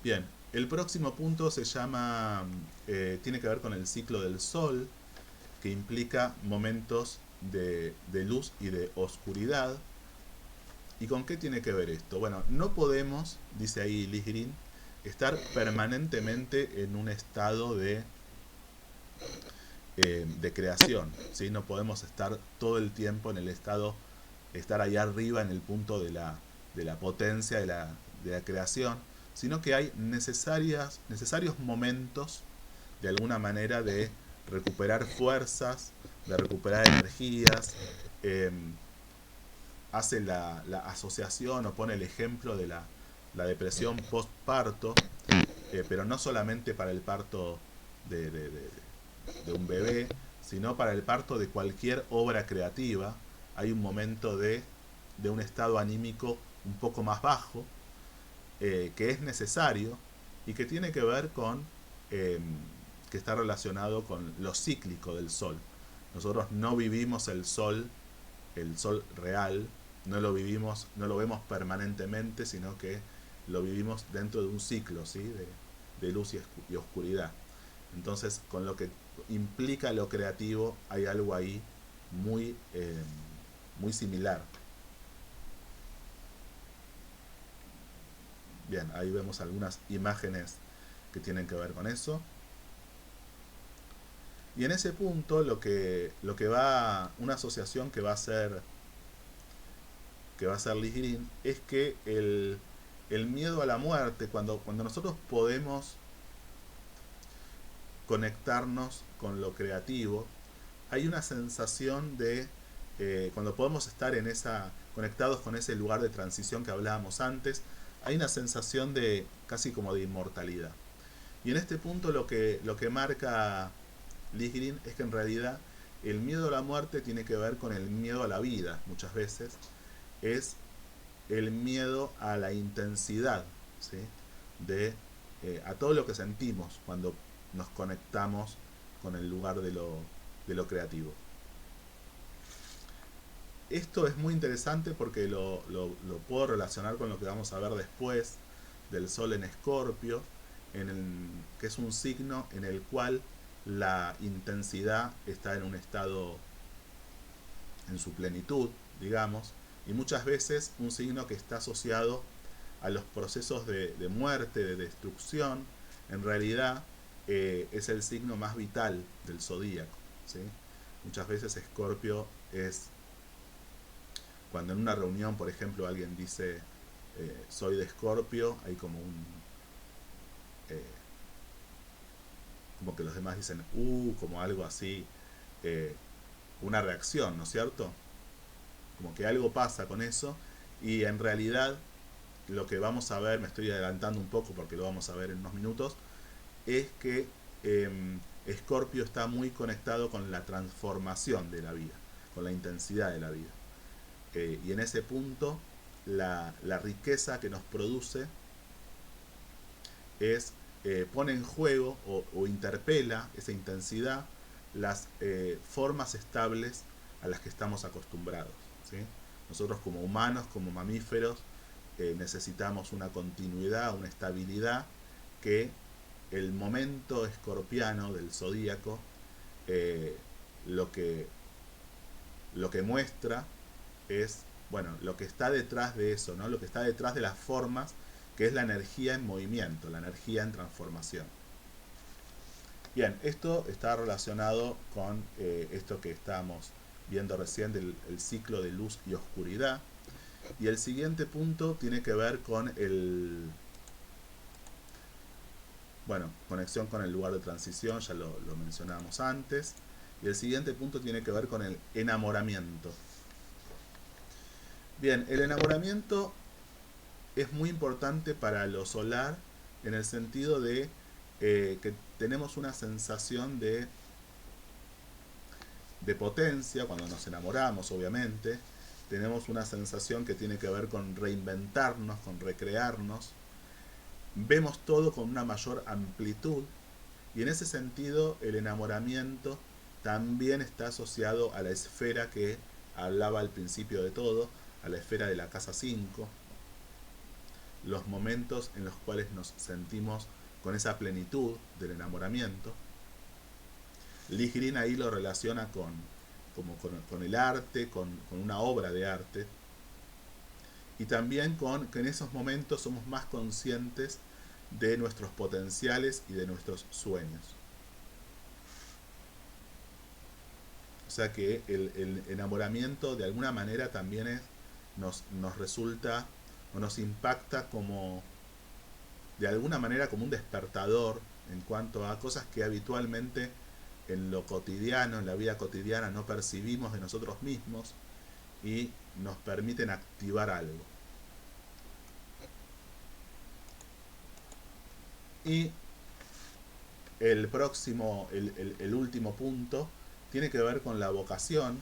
Bien, el próximo punto se llama, tiene que ver con el ciclo del sol, que implica momentos de luz y de oscuridad. ¿Y con qué tiene que ver esto? Bueno, no podemos, dice ahí Liz Green, estar permanentemente en un estado de creación, ¿sí? No podemos estar todo el tiempo en el estado, estar ahí arriba en el punto de la potencia de la creación, sino que hay necesarios momentos, de alguna manera, de recuperar fuerzas, de recuperar energías. eh, Hace la asociación o pone el ejemplo de la depresión postparto, pero no solamente para el parto de, de, de, de un bebé, sino para el parto de cualquier obra creativa. Hay un momento de un estado anímico un poco más bajo, que es necesario y que tiene que ver con, eh, que está relacionado con lo cíclico del sol. Nosotros no vivimos el sol real, no lo vivimos, no lo vemos permanentemente, sino que lo vivimos dentro de un ciclo, ¿sí? De luz y oscuridad. Entonces, con lo que implica lo creativo, hay algo ahí muy, muy similar. Bien, ahí vemos algunas imágenes que tienen que ver con eso. Y en ese punto lo que va, una asociación que va a ser Liz Green, es que el miedo a la muerte, cuando nosotros podemos conectarnos con lo creativo, hay una sensación de, cuando podemos estar en conectados con ese lugar de transición que hablábamos antes, hay una sensación de casi como de inmortalidad. Y en este punto lo que marca Liz Green es que en realidad el miedo a la muerte tiene que ver con el miedo a la vida, muchas veces. Es el miedo a la intensidad, ¿sí? de a todo lo que sentimos cuando nos conectamos con el lugar de lo creativo. Esto es muy interesante porque lo puedo relacionar con lo que vamos a ver después del Sol en Escorpio, que es un signo en el cual la intensidad está en un estado en su plenitud, digamos, y muchas veces un signo que está asociado a los procesos de muerte, de destrucción, en realidad es el signo más vital del zodíaco, ¿sí? Muchas veces Escorpio es, cuando en una reunión, por ejemplo, alguien dice soy de Escorpio, hay como eh, como que los demás dicen como algo así, eh, una reacción, ¿no es cierto? Como que algo pasa con eso, y en realidad lo que vamos a ver, me estoy adelantando un poco porque lo vamos a ver en unos minutos, es que Escorpio está muy conectado con la transformación de la vida, con la intensidad de la vida. Y en ese punto, la riqueza que nos produce es, pone en juego o interpela esa intensidad las formas estables a las que estamos acostumbrados, ¿sí? Nosotros como humanos, como mamíferos, necesitamos una continuidad, una estabilidad que el momento escorpiano del zodíaco, eh, lo, que, lo que muestra es, bueno, lo que está detrás de eso, ¿no? Lo que está detrás de las formas, que es la energía en movimiento, la energía en transformación. Bien, esto está relacionado con esto que estábamos viendo recién del el ciclo de luz y oscuridad. Y el siguiente punto tiene que ver con bueno, conexión con el lugar de transición, ya lo mencionábamos antes. Y el siguiente punto tiene que ver con el enamoramiento. Bien, el enamoramiento es muy importante para lo solar en el sentido de que tenemos una sensación de potencia cuando nos enamoramos, obviamente. Tenemos una sensación que tiene que ver con reinventarnos, con recrearnos. Vemos todo con una mayor amplitud, y en ese sentido el enamoramiento también está asociado a la esfera que hablaba al principio de todo, a la esfera de la casa 5, los momentos en los cuales nos sentimos con esa plenitud del enamoramiento. Liz Green ahí lo relaciona con el arte, con una obra de arte, y también con que en esos momentos somos más conscientes de nuestros potenciales y de nuestros sueños. O sea que el enamoramiento de alguna manera también nos resulta o nos impacta como, de alguna manera, como un despertador en cuanto a cosas que habitualmente en lo cotidiano, en la vida cotidiana, no percibimos de nosotros mismos y nos permiten activar algo. Y el último punto tiene que ver con la vocación.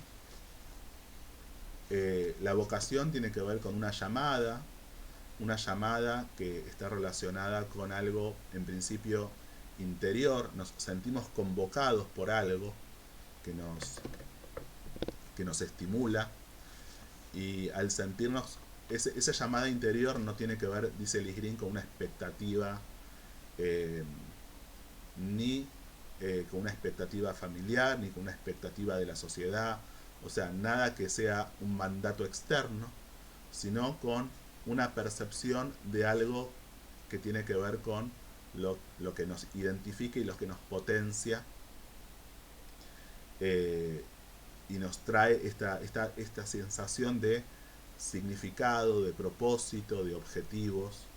La vocación tiene que ver con una llamada que está relacionada con algo en principio interior. Nos sentimos convocados por algo que nos estimula, y al sentirnos, esa llamada interior no tiene que ver, dice Liz Green, con una expectativa, ni con una expectativa familiar, ni con una expectativa de la sociedad, o sea, nada que sea un mandato externo, sino con una percepción de algo que tiene que ver con lo que nos identifica y lo que nos potencia, y nos trae esta sensación de significado, de propósito, de objetivos.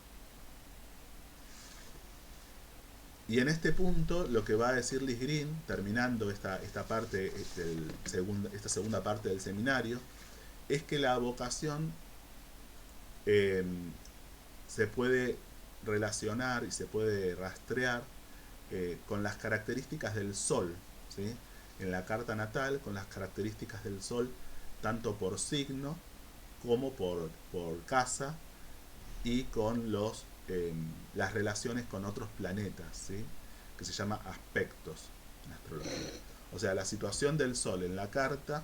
Y en este punto lo que va a decir Liz Green, terminando esta segunda parte del seminario, es que la vocación se puede relacionar y se puede rastrear con las características del sol, ¿sí? En la carta natal, con las características del sol, tanto por signo como por casa, y con las relaciones con otros planetas, ¿sí? Que se llama aspectos en astrología. O sea, la situación del sol en la carta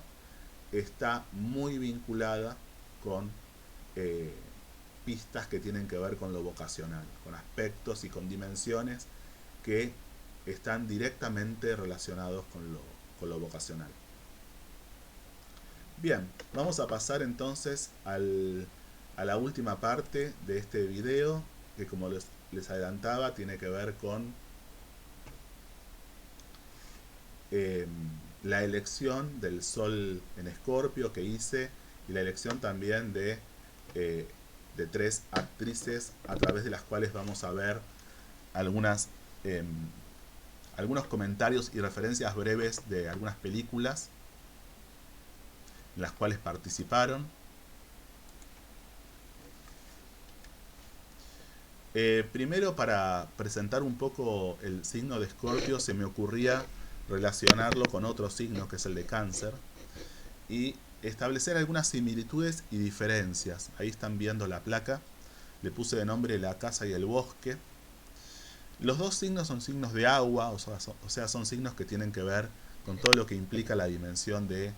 está muy vinculada con pistas que tienen que ver con lo vocacional, con aspectos y con dimensiones que están directamente relacionados con lo vocacional. Bien, vamos a pasar entonces a la última parte de este video, que como les adelantaba, tiene que ver con la elección del sol en Escorpio que hice, y la elección también de 3 actrices a través de las cuales vamos a ver algunos comentarios y referencias breves de algunas películas en las cuales participaron. Primero, para presentar un poco el signo de Escorpio, se me ocurría relacionarlo con otro signo, que es el de Cáncer, y establecer algunas similitudes y diferencias. Ahí están viendo la placa, le puse de nombre La Casa y el Bosque. Los dos signos son signos de agua, o sea, son signos que tienen que ver con todo lo que implica la dimensión de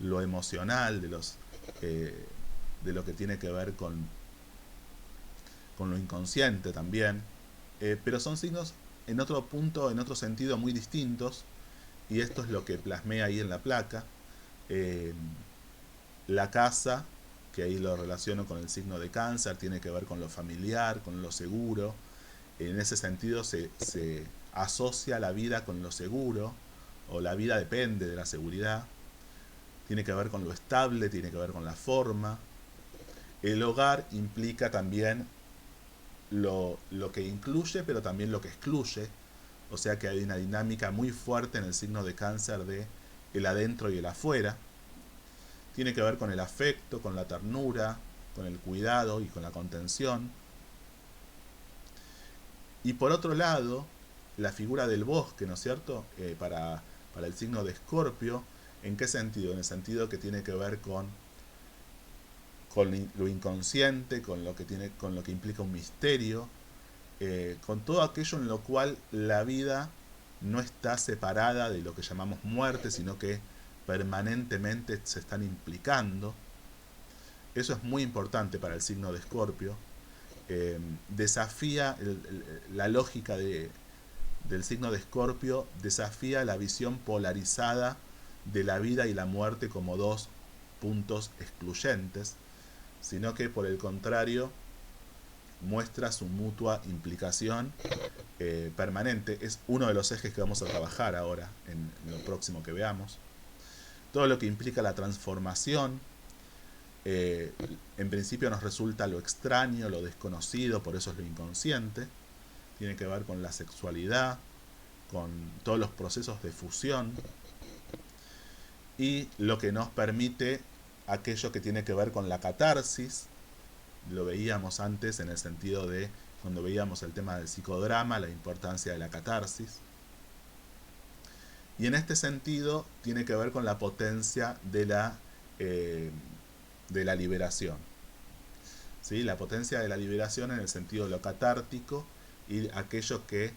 lo emocional, de lo que tiene que ver con lo inconsciente también, pero son signos en otro punto, en otro sentido muy distintos, y esto es lo que plasmé ahí en la placa. La casa, que ahí lo relaciono con el signo de Cáncer, tiene que ver con lo familiar, con lo seguro. En ese sentido se asocia la vida con lo seguro, o la vida depende de la seguridad. Tiene que ver con lo estable, tiene que ver con la forma. El hogar implica también lo que incluye, pero también lo que excluye. O sea que hay una dinámica muy fuerte en el signo de Cáncer de el adentro y el afuera. Tiene que ver con el afecto, con la ternura, con el cuidado y con la contención. Y por otro lado, la figura del bosque, ¿no es cierto? Para el signo de Escorpio, ¿en qué sentido? En el sentido que tiene que ver con lo inconsciente, con lo que implica un misterio, con todo aquello en lo cual la vida no está separada de lo que llamamos muerte, sino que permanentemente se están implicando. Eso es muy importante para el signo de Escorpio. Desafía la lógica del signo de Escorpio, desafía la visión polarizada de la vida y la muerte como dos puntos excluyentes, sino que por el contrario muestra su mutua implicación permanente. Es uno de los ejes que vamos a trabajar ahora en lo próximo que veamos. Todo lo que implica la transformación, en principio nos resulta lo extraño, lo desconocido, por eso es lo inconsciente. Tiene que ver con la sexualidad, con todos los procesos de fusión, y lo que nos permite aquello que tiene que ver con la catarsis. Lo veíamos antes en el sentido de cuando veíamos el tema del psicodrama, la importancia de la catarsis. Y en este sentido tiene que ver con la potencia de la liberación. ¿Sí? La potencia de la liberación en el sentido de lo catártico y aquello que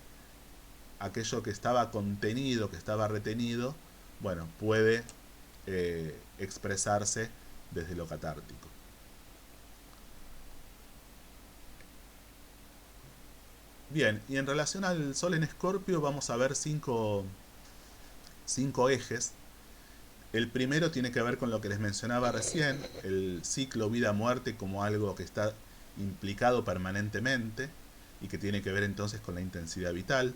estaba contenido, que estaba retenido, bueno, puede expresarse desde lo catártico. Bien, y en relación al Sol en Escorpio vamos a ver cinco ejes. El primero tiene que ver con lo que les mencionaba recién, el ciclo vida-muerte como algo que está implicado permanentemente y que tiene que ver entonces con la intensidad vital.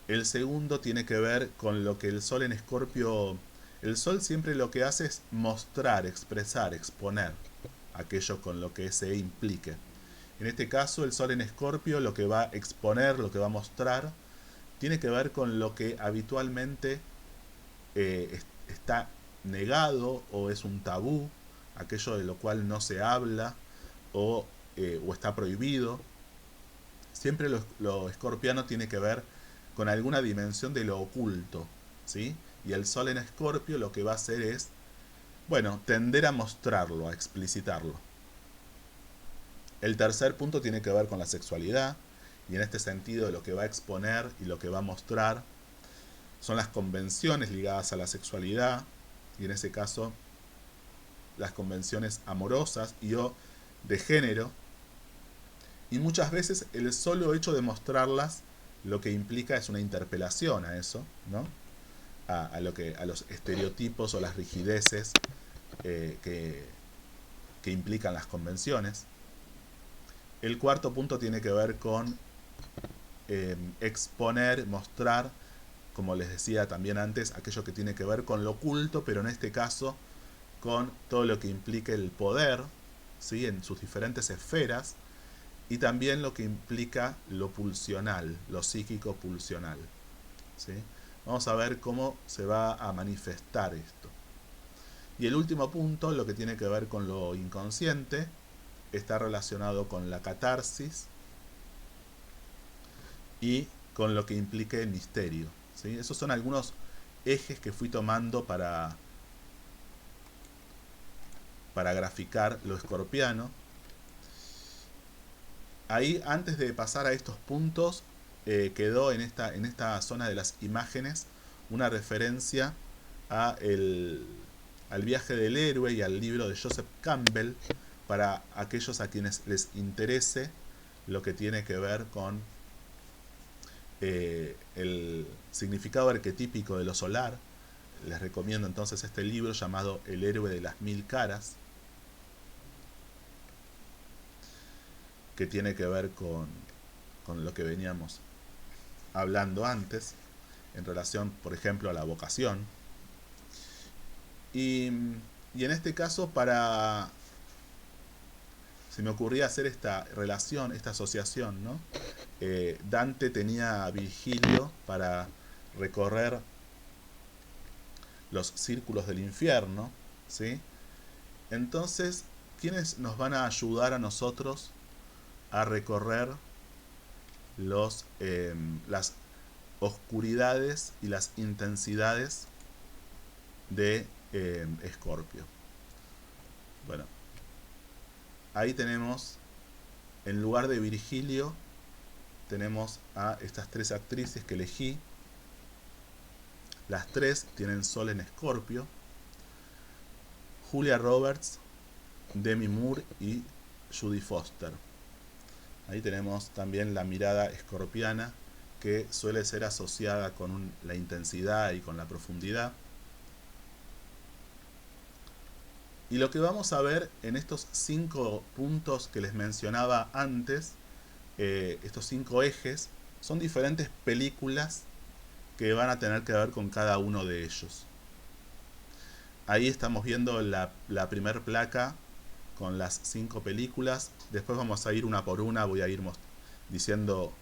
El segundo tiene que ver con lo que el Sol en Escorpio... El Sol siempre lo que hace es mostrar, expresar, exponer aquello con lo que se implique. En este caso, el Sol en Escorpio lo que va a exponer, lo que va a mostrar, tiene que ver con lo que habitualmente está negado o es un tabú, aquello de lo cual no se habla o está prohibido. Siempre lo escorpiano tiene que ver con alguna dimensión de lo oculto, ¿sí? Y el Sol en Escorpio lo que va a hacer es, bueno, tender a mostrarlo, a explicitarlo. El tercer punto tiene que ver con la sexualidad, y en este sentido lo que va a exponer y lo que va a mostrar son las convenciones ligadas a la sexualidad, y en ese caso las convenciones amorosas y o de género, y muchas veces el solo hecho de mostrarlas lo que implica es una interpelación a eso, ¿no? A los estereotipos o las rigideces que implican las convenciones. El cuarto punto tiene que ver con exponer, mostrar, como les decía también antes, aquello que tiene que ver con lo oculto, pero en este caso con todo lo que implica el poder, ¿sí? En sus diferentes esferas, y también lo que implica lo pulsional, lo psíquico pulsional, ¿sí? Vamos a ver cómo se va a manifestar esto. Y el último punto, lo que tiene que ver con lo inconsciente, está relacionado con la catarsis y con lo que implique el misterio, ¿sí? Esos son algunos ejes que fui tomando para graficar lo escorpiano. Ahí, antes de pasar a estos puntos, quedó en esta zona de las imágenes una referencia al viaje del héroe y al libro de Joseph Campbell, para aquellos a quienes les interese lo que tiene que ver con el significado arquetípico de lo solar. Les recomiendo entonces este libro llamado El héroe de las mil caras, que tiene que ver con lo que veníamos hablando antes, en relación, por ejemplo, a la vocación. Y en este caso, se me ocurría hacer esta relación, esta asociación, ¿no? Dante tenía a Virgilio para recorrer los círculos del infierno, ¿sí? Entonces, ¿quiénes nos van a ayudar a nosotros a recorrer las oscuridades y las intensidades de Escorpio? Bueno, ahí tenemos, en lugar de Virgilio, tenemos a estas tres actrices que elegí. Las tres tienen Sol en Escorpio: Julia Roberts, Demi Moore y Judy Foster. Ahí tenemos también la mirada escorpiana, que suele ser asociada con la intensidad y con la profundidad. Y lo que vamos a ver en estos 5 puntos que les mencionaba antes, estos 5 ejes, son diferentes películas que van a tener que ver con cada uno de ellos. Ahí estamos viendo la primer placa con las 5 películas. Después vamos a ir una por una, voy a ir diciendo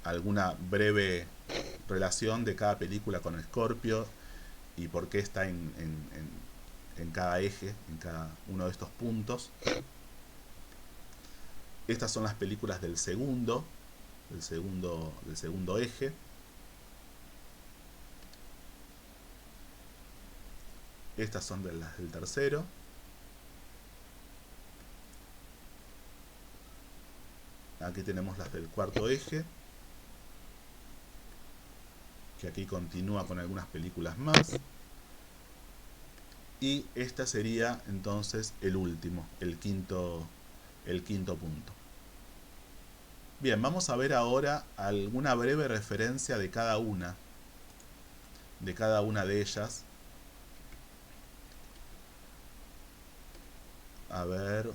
alguna breve relación de cada película con Scorpio y por qué está en cada eje, en cada uno de estos puntos. Estas son las películas del segundo eje. Estas son las del tercero. Aquí tenemos las del cuarto eje, que aquí continúa con algunas películas más. Y esta sería entonces el último, el quinto punto. Bien, vamos a ver ahora alguna breve referencia de cada una de ellas. A ver,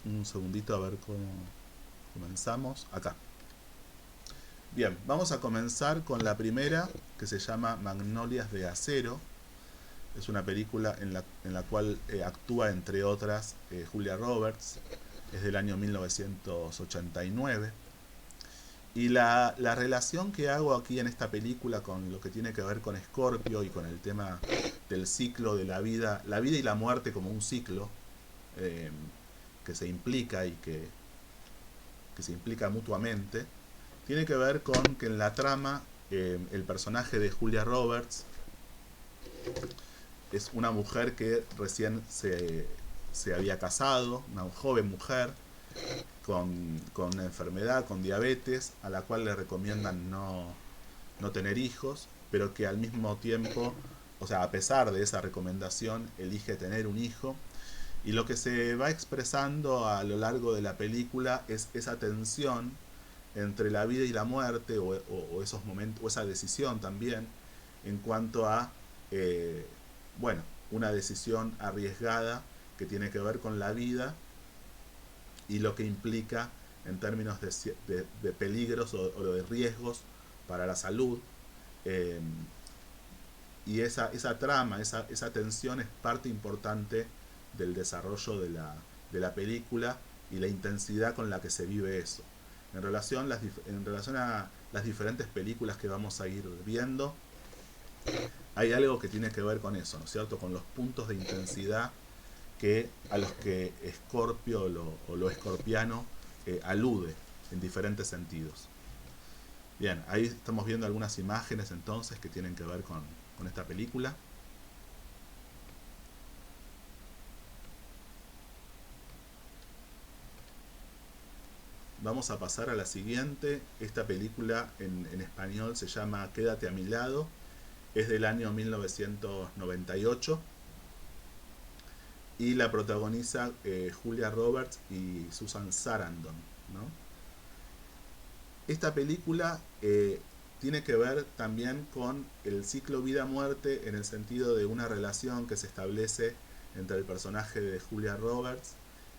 un segundito, a ver cómo comenzamos. Acá. Bien, vamos a comenzar con la primera, que se llama Magnolias de Acero. Es una película en la cual actúa, entre otras, Julia Roberts. Es del año 1989. Y la relación que hago aquí en esta película con lo que tiene que ver con Scorpio y con el tema del ciclo de la vida y la muerte como un ciclo que se implica y que se implica mutuamente, tiene que ver con que en la trama el personaje de Julia Roberts es una mujer que recién se había casado, una joven mujer con una enfermedad, con diabetes, a la cual le recomiendan no tener hijos, pero que al mismo tiempo, o sea, a pesar de esa recomendación, elige tener un hijo. Y lo que se va expresando a lo largo de la película es esa tensión entre la vida y la muerte, o esos momentos, o esa decisión también, en cuanto a, bueno, una decisión arriesgada que tiene que ver con la vida y lo que implica en términos de peligros o de riesgos para la salud. Y esa trama, esa tensión es parte importante del desarrollo de la película y la intensidad con la que se vive eso. En relación a las diferentes películas que vamos a ir viendo, hay algo que tiene que ver con eso, ¿no es cierto? Con los puntos de intensidad a los que Scorpio o lo escorpiano alude en diferentes sentidos. Bien, ahí estamos viendo algunas imágenes entonces que tienen que ver con esta película. Vamos a pasar a la siguiente. Esta película en español se llama Quédate a mi lado. Es del año 1998. Y la protagoniza Julia Roberts y Susan Sarandon, ¿no? Esta película tiene que ver también con el ciclo vida-muerte en el sentido de una relación que se establece entre el personaje de Julia Roberts,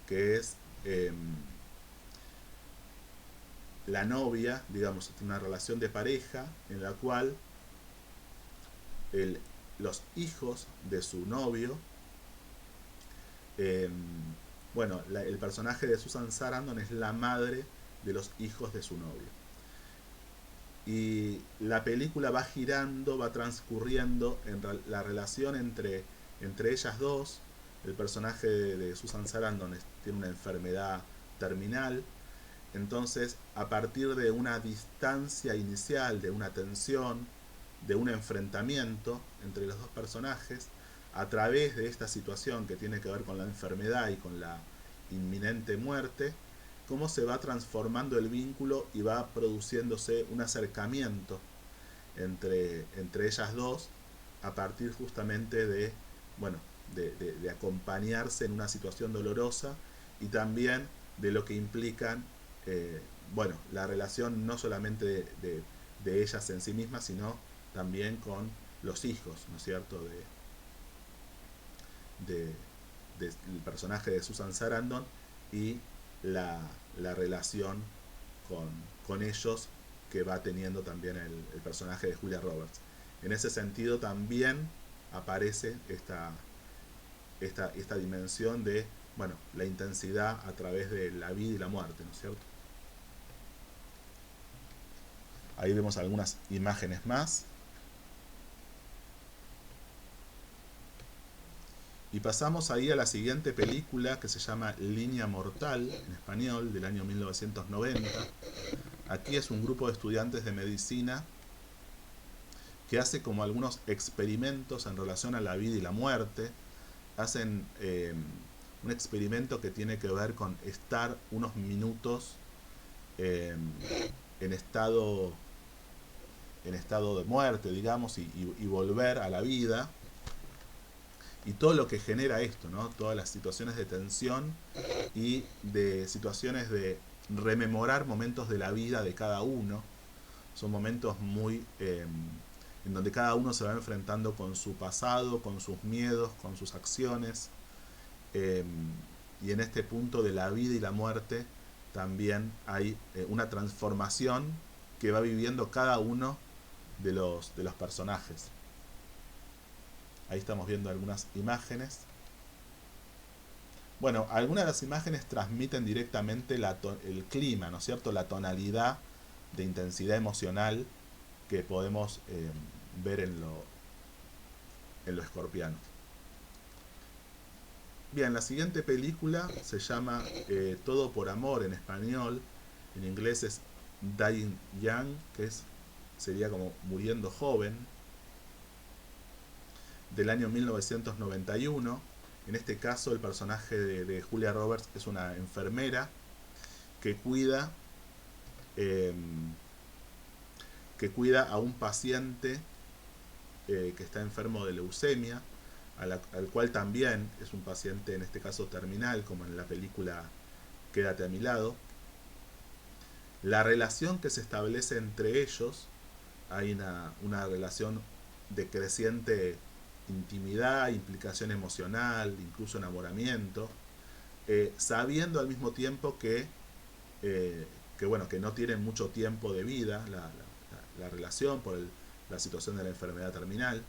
que es la novia, digamos, una relación de pareja en la cual los hijos de su novio, bueno, el personaje de Susan Sarandon es la madre de los hijos de su novio. Y la película va girando, va transcurriendo en la relación entre ellas dos. El personaje de Susan Sarandon tiene una enfermedad terminal. Entonces, a partir de una distancia inicial, de una tensión, de un enfrentamiento entre los dos personajes, a través de esta situación que tiene que ver con la enfermedad y con la inminente muerte, cómo se va transformando el vínculo y va produciéndose un acercamiento entre ellas dos a partir justamente de, bueno, de acompañarse en una situación dolorosa y también de lo que implican, bueno, la relación no solamente de ellas en sí mismas, sino también con los hijos, ¿no es cierto?, del personaje de Susan Sarandon y la relación con ellos que va teniendo también el personaje de Julia Roberts. En ese sentido también aparece esta dimensión de, bueno, la intensidad a través de la vida y la muerte, ¿no es cierto? Ahí vemos algunas imágenes más. Y pasamos ahí a la siguiente película que se llama Línea Mortal, en español, del año 1990. Aquí es un grupo de estudiantes de medicina que hace como algunos experimentos en relación a la vida y la muerte. Hacen un experimento que tiene que ver con estar unos minutos eh, en estado de muerte, digamos, y volver a la vida. Y todo lo que genera esto, ¿no? Todas las situaciones de tensión y de situaciones de rememorar momentos de la vida de cada uno. Son momentos muy en donde cada uno se va enfrentando con su pasado, con sus miedos, con sus acciones. Y en este punto de la vida y la muerte también hay una transformación que va viviendo cada uno de los personajes. Ahí estamos viendo algunas imágenes. Bueno, algunas de las imágenes transmiten directamente el clima, ¿no es cierto? La tonalidad de intensidad emocional que podemos ver en lo escorpiano. Bien, la siguiente película se llama Todo por Amor en español. En inglés es Dying Young, que sería como Muriendo Joven, del año 1991. En este caso el personaje de Julia Roberts es una enfermera que cuida a un paciente que está enfermo de leucemia, al cual también es un paciente, en este caso terminal, como en la película Quédate a mi lado. La relación que se establece entre ellos, hay una relación de creciente intimidad, implicación emocional, incluso enamoramiento, sabiendo al mismo tiempo que bueno, que no tienen mucho tiempo de vida la relación por la situación de la enfermedad terminal.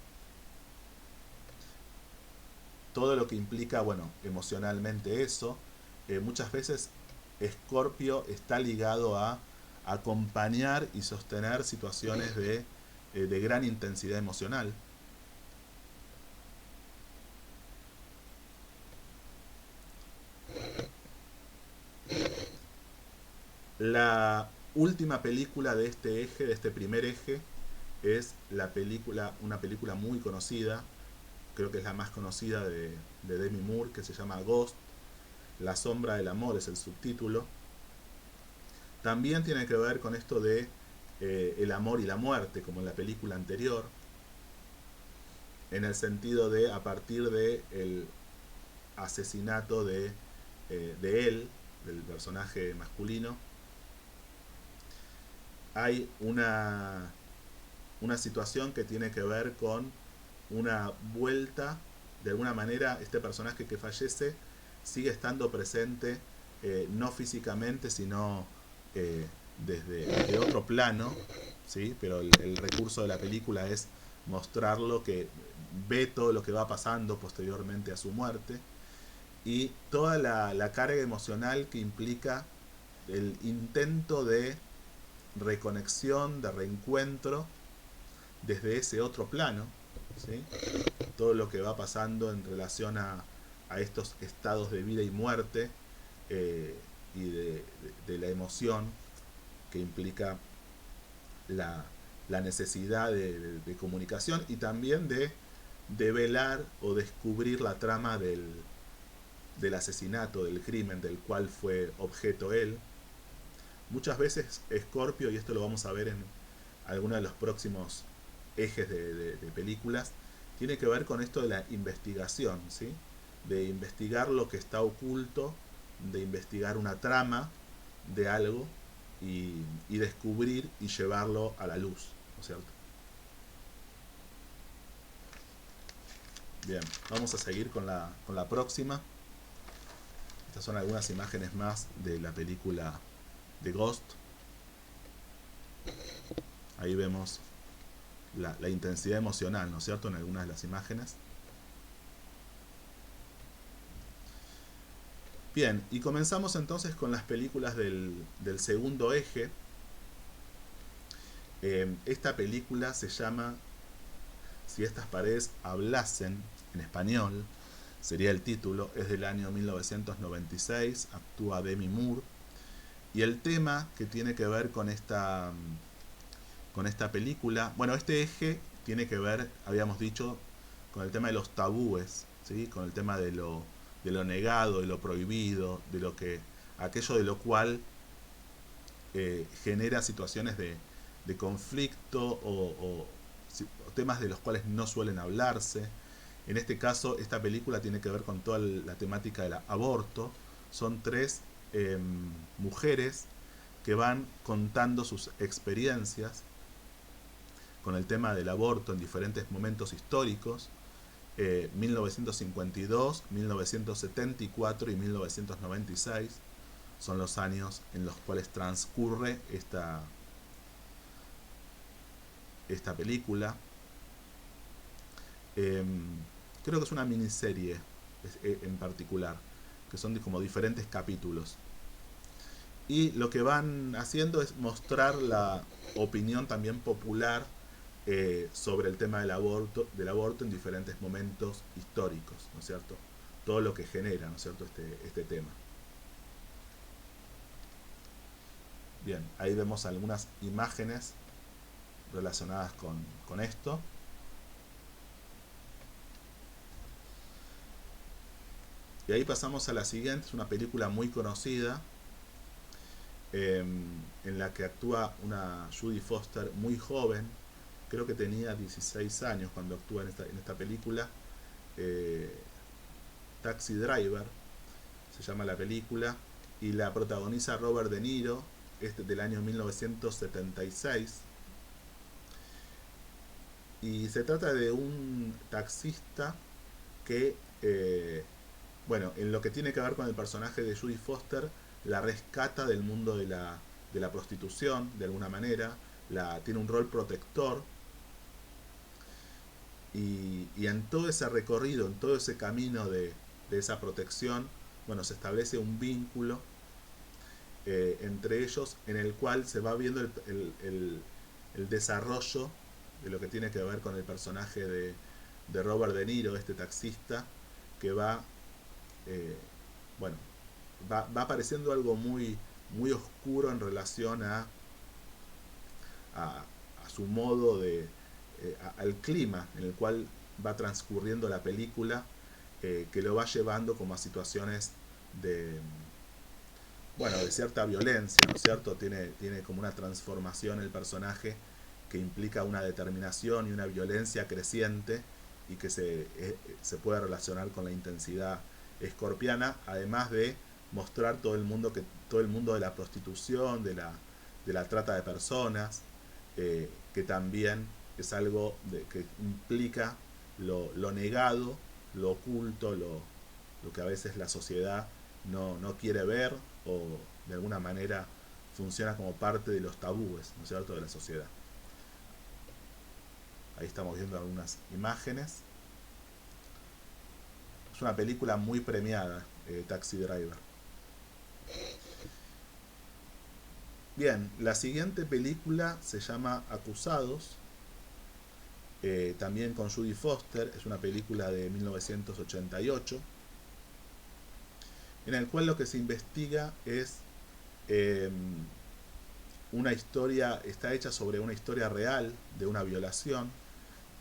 Todo lo que implica, bueno, emocionalmente eso. Muchas veces Scorpio está ligado a acompañar y sostener situaciones de gran intensidad emocional. La última película de este eje, de este primer eje, es una película muy conocida, creo que es la más conocida de Demi Moore, que se llama Ghost. La sombra del amor es el subtítulo. También tiene que ver con esto de el amor y la muerte, como en la película anterior, en el sentido de a partir de el asesinato de él, del personaje masculino, hay una situación que tiene que ver con una vuelta. De alguna manera este personaje que fallece sigue estando presente, no físicamente, sino desde otro plano, ¿sí? Pero el recurso de la película es mostrarlo, que ve todo lo que va pasando posteriormente a su muerte, y toda la carga emocional que implica el intento de reconexión, de reencuentro desde ese otro plano, ¿sí? Todo lo que va pasando en relación a estos estados de vida y muerte, y de la emoción que implica la necesidad de comunicación, y también de velar o descubrir la trama del asesinato, del crimen del cual fue objeto él. Muchas veces Scorpio, y esto lo vamos a ver en algunos de los próximos ejes de películas, tiene que ver con esto de la investigación, ¿sí? De investigar lo que está oculto, de investigar una trama de algo y descubrir y llevarlo a la luz, ¿no es cierto? Bien, vamos a seguir con la próxima. Estas son algunas imágenes más de la película de Ghost. Ahí vemos la intensidad emocional, ¿no es cierto?, en algunas de las imágenes. Bien, y comenzamos entonces con las películas del segundo eje. Esta película se llama Si estas paredes hablasen, en español sería el título, es del año 1996, actúa Demi Moore, y el tema que tiene que ver con esta película, bueno, este eje tiene que ver, habíamos dicho, con el tema de los tabúes, ¿sí? Con el tema de lo negado, de lo prohibido, de lo que aquello de lo cual genera situaciones de conflicto o temas de los cuales no suelen hablarse. En este caso, esta película tiene que ver con toda la temática del aborto. Son tres mujeres que van contando sus experiencias con el tema del aborto en diferentes momentos históricos, 1952, 1974 y 1996 son los años en los cuales transcurre esta película. Creo que es una miniserie en particular, que son como diferentes capítulos. Y lo que van haciendo es mostrar la opinión también popular sobre el tema del aborto en diferentes momentos históricos, ¿no es cierto? Todo lo que genera, ¿no es cierto?, este tema. Bien, ahí vemos algunas imágenes relacionadas con esto. Y ahí pasamos a la siguiente, es una película muy conocida, en la que actúa una Judy Foster muy joven, creo que tenía 16 años cuando actúa en esta película, Taxi Driver, se llama la película, y la protagoniza Robert De Niro, del año 1976. Y se trata de un taxista que, bueno, en lo que tiene que ver con el personaje de Judy Foster, la rescata del mundo de la prostitución, de alguna manera, tiene un rol protector, y en todo ese recorrido, en todo ese camino de esa protección, bueno, se establece un vínculo entre ellos, en el cual se va viendo el desarrollo de lo que tiene que ver con el personaje de Robert De Niro, este taxista, que va, bueno, va apareciendo algo muy, muy oscuro en relación a su modo al clima en el cual va transcurriendo la película, que lo va llevando como a situaciones de, bueno, de cierta violencia, ¿no es cierto? Tiene como una transformación el personaje que implica una determinación y una violencia creciente, y que se puede relacionar con la intensidad escorpiana, además de mostrar todo el mundo de la prostitución, de la trata de personas, que también es algo que implica lo negado, lo oculto, lo que a veces la sociedad no quiere ver, o de alguna manera funciona como parte de los tabúes, ¿no es cierto?, de la sociedad. Ahí estamos viendo algunas imágenes. Es una película muy premiada, Taxi Driver. Bien, la siguiente película se llama Acusados, también con Judy Foster. Es una película de 1988, en el cual lo que se investiga es una historia, está hecha sobre una historia real de una violación,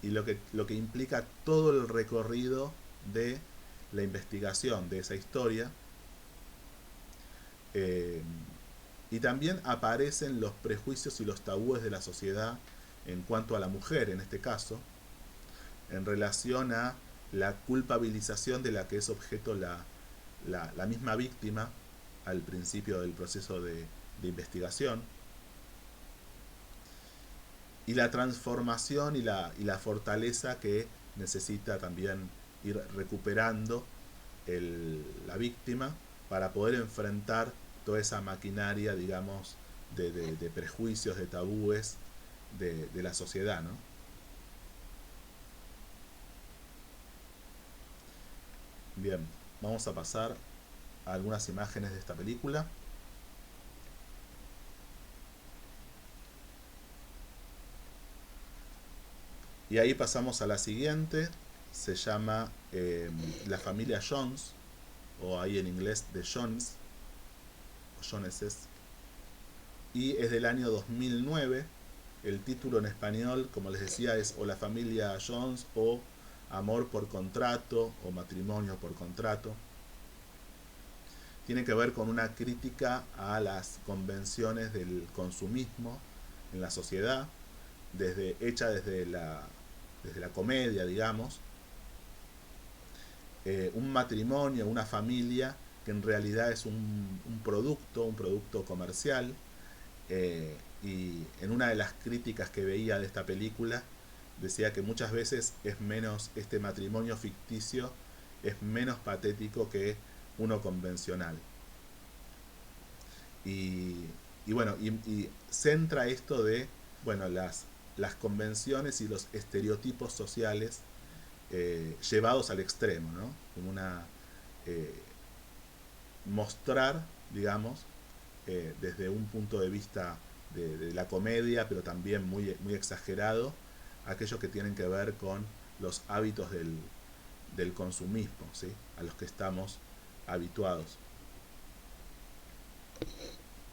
y lo que implica todo el recorrido de la investigación de esa historia. Y también aparecen los prejuicios y los tabúes de la sociedad en cuanto a la mujer, en este caso, en relación a la culpabilización de la que es objeto la misma víctima al principio del proceso de investigación, y la transformación y la fortaleza que necesita también ir recuperando la víctima para poder enfrentar toda esa maquinaria, digamos, de prejuicios, de tabúes de la sociedad, ¿no? Bien, vamos a pasar a algunas imágenes de esta película. Y ahí pasamos a la siguiente, se llama La familia Jones, o ahí en inglés The Jones, o Joneses, y es del año 2009. El título en español, como les decía, es o La familia Jones o Amor por contrato o Matrimonio por contrato. Tiene que ver con una crítica a las convenciones del consumismo en la sociedad, hecha desde la comedia, digamos. Un matrimonio, una familia que en realidad es un producto comercial. Y en una de las críticas que veía de esta película decía que muchas veces es menos, este matrimonio ficticio es menos patético que uno convencional. Y, y bueno, y centra esto de, bueno, las convenciones y los estereotipos sociales llevados al extremo, ¿no? Como eh, mostrar, digamos, desde un punto de vista de la comedia, pero también muy exagerado, aquellos que tienen que ver con los hábitos del consumismo, ¿sí? A los que estamos habituados.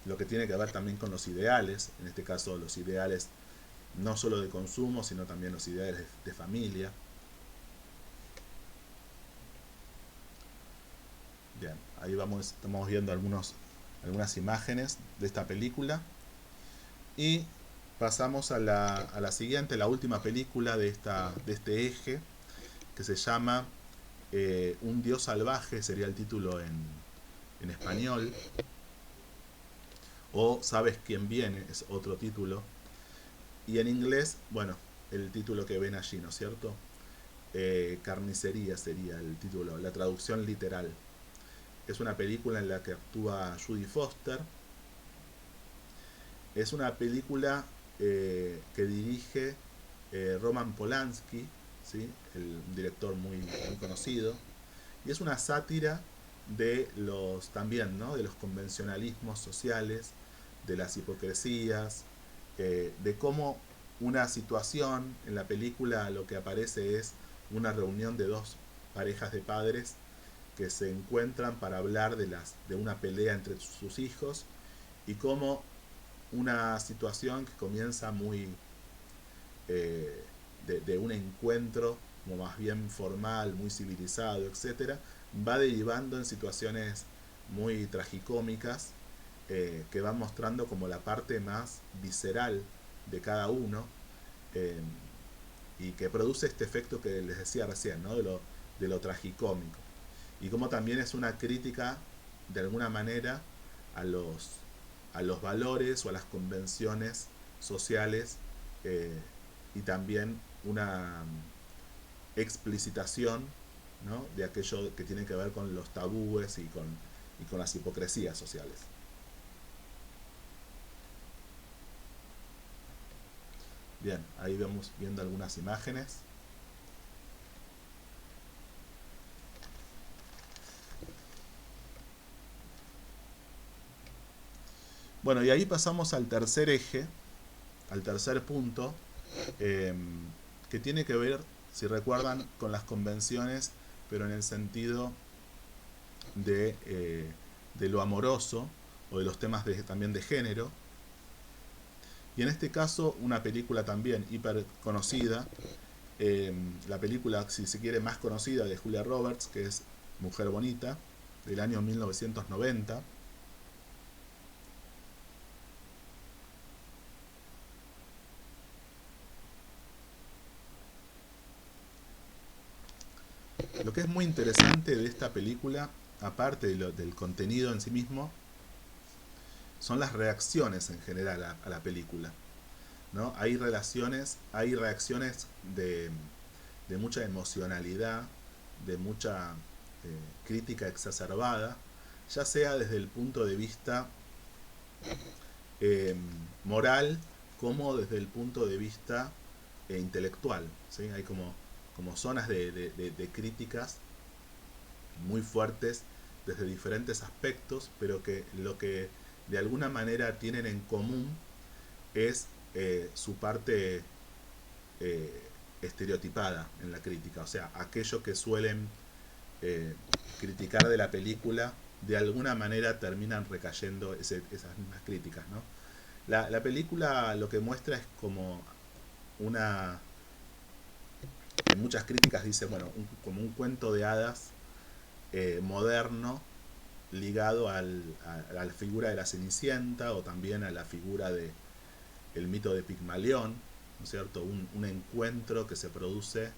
Lo que tiene que ver también con los ideales, en este caso los ideales no solo de consumo, sino también los ideales de familia. Bien, ahí estamos viendo algunas imágenes de esta película. Y pasamos a la siguiente, la última película de este eje, que se llama Un Dios Salvaje, sería el título en español. O Sabes quién viene, es otro título. Y en inglés, bueno, el título que ven allí, ¿no es cierto? Carnicería sería el título, la traducción literal. Es una película en la que actúa Judy Foster. Es una película que dirige Roman Polanski, ¿sí? Un director muy conocido. Y es una sátira de los también, ¿no? De los convencionalismos sociales, de las hipocresías, de cómo una situación en la película lo que aparece es una reunión de dos parejas de padres que se encuentran para hablar de una pelea entre sus hijos y cómo una situación que comienza muy de un encuentro como más bien formal, muy civilizado, etcétera, va derivando en situaciones muy tragicómicas que van mostrando como la parte más visceral de cada uno eh, y que produce este efecto que les decía recién, ¿no? De lo tragicómico. Y como también es una crítica, de alguna manera, a a los valores o a las convenciones sociales eh, y también una explicitación, ¿no? De aquello que tiene que ver con los tabúes y con las hipocresías sociales. Bien, ahí vamos viendo algunas imágenes. Bueno, y ahí pasamos al tercer eje, al tercer punto, eh, que tiene que ver, si recuerdan, con las convenciones, pero en el sentido de lo amoroso o de los temas también de género. Y en este caso, una película también hiper conocida, la película, si se quiere, más conocida de Julia Roberts, que es Mujer Bonita, del año 1990. Lo que es muy interesante de esta película, aparte del contenido en sí mismo, son las reacciones en general a la película, ¿no? Hay reacciones de mucha emocionalidad, de mucha crítica exacerbada ya sea desde el punto de vista eh, moral como desde el punto de vista intelectual. ¿Sí? Hay como zonas de críticas muy fuertes desde diferentes aspectos, pero que lo que de alguna manera tienen en común es su parte eh, estereotipada en la crítica, o sea, aquello que suelen eh, criticar de la película, de alguna manera terminan recayendo esas mismas críticas, ¿no? La película lo que muestra es como una... En muchas críticas dice, bueno, como un cuento de hadas moderno ligado a la figura de la Cenicienta o también a la figura de el mito de Pigmalión, ¿no es cierto? Un encuentro que se produce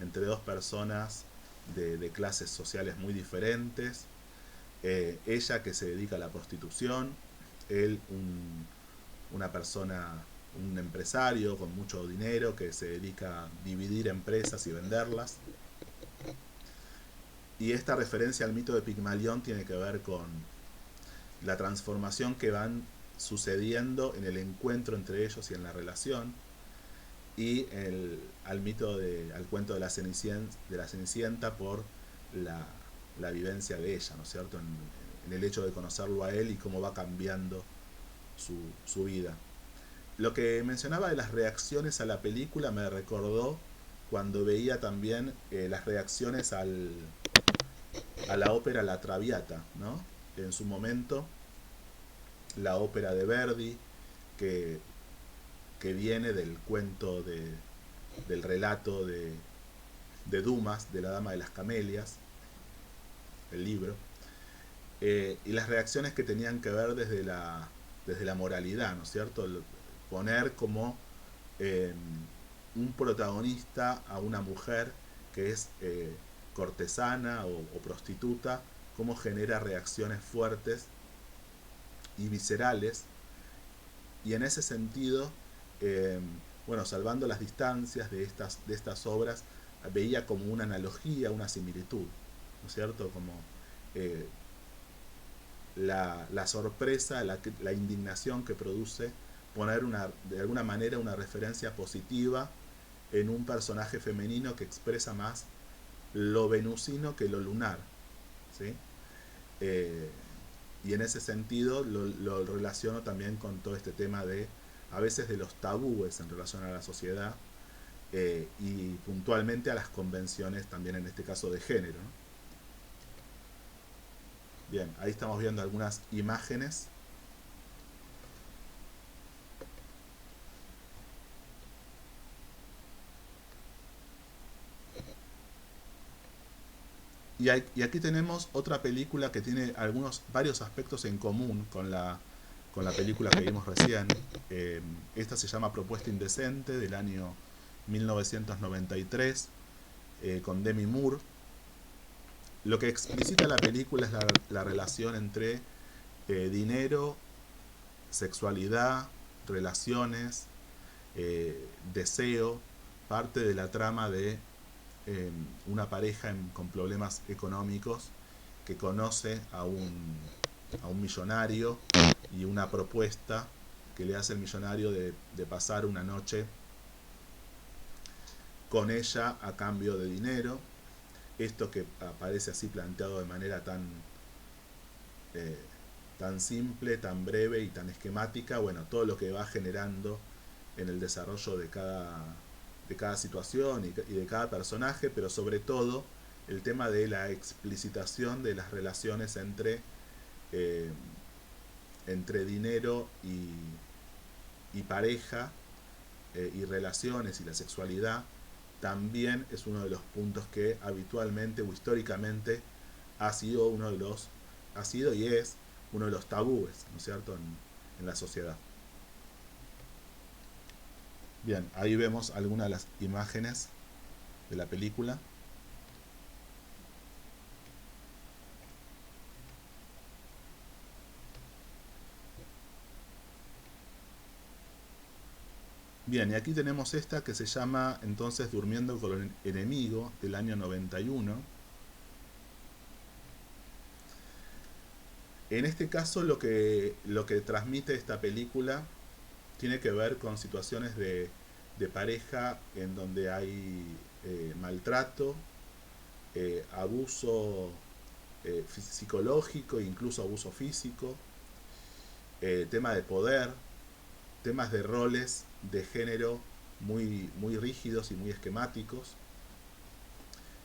entre dos personas de clases sociales muy diferentes, ella que se dedica a la prostitución, él una persona, un empresario con mucho dinero que se dedica a dividir empresas y venderlas. Y esta referencia al mito de Pigmalión tiene que ver con la transformación que van sucediendo en el encuentro entre ellos y en la relación, y al cuento de la Cenicienta por la, la vivencia de ella, ¿no es cierto? En el hecho de conocerlo a él y cómo va cambiando su vida. Lo que mencionaba de las reacciones a la película me recordó cuando veía también las reacciones a la ópera La Traviata, ¿no? En su momento, la ópera de Verdi, que, que viene del cuento del relato de Dumas, de la Dama de las Camelias, el libro, y las reacciones que tenían que ver desde la moralidad, ¿no es cierto? Poner como eh, un protagonista a una mujer que es cortesana o prostituta, cómo genera reacciones fuertes y viscerales, y en ese sentido, eh, bueno, salvando las distancias de estas obras, veía como una analogía, una similitud, ¿no es cierto? Como eh, la sorpresa, la indignación que produce poner de alguna manera una referencia positiva en un personaje femenino que expresa más lo venusino que lo lunar, ¿sí? Eh, y en ese sentido lo relaciono también con todo este tema de a veces de los tabúes en relación a la sociedad, y puntualmente a las convenciones también en este caso de género, ¿no? Bien, ahí estamos viendo algunas imágenes. Y aquí tenemos otra película que tiene varios aspectos en común con la película que vimos recién. Esta se llama Propuesta Indecente, del año 1993, con Demi Moore. Lo que explicita la película es la relación entre dinero, sexualidad, relaciones, deseo, parte de la trama de una pareja con problemas económicos que conoce a un millonario y una propuesta que le hace el millonario de pasar una noche con ella a cambio de dinero. Esto que aparece así planteado de manera eh, tan simple, tan breve y tan esquemática, bueno, todo lo que va generando en el desarrollo de cada situación y de cada personaje, pero sobre todo el tema de la explicitación de las relaciones eh, entre dinero y pareja, y relaciones y la sexualidad, también es uno de los puntos que habitualmente o históricamente ha sido ha sido y es uno de los tabúes, ¿no es cierto?, en la sociedad. Bien, ahí vemos algunas de las imágenes de la película. Bien, y aquí tenemos esta que se llama entonces Durmiendo con el enemigo, del año 91. En este caso lo que transmite esta película tiene que ver con situaciones de pareja en donde hay maltrato, abuso psicológico, incluso abuso físico, tema de poder, temas de roles de género muy rígidos y muy esquemáticos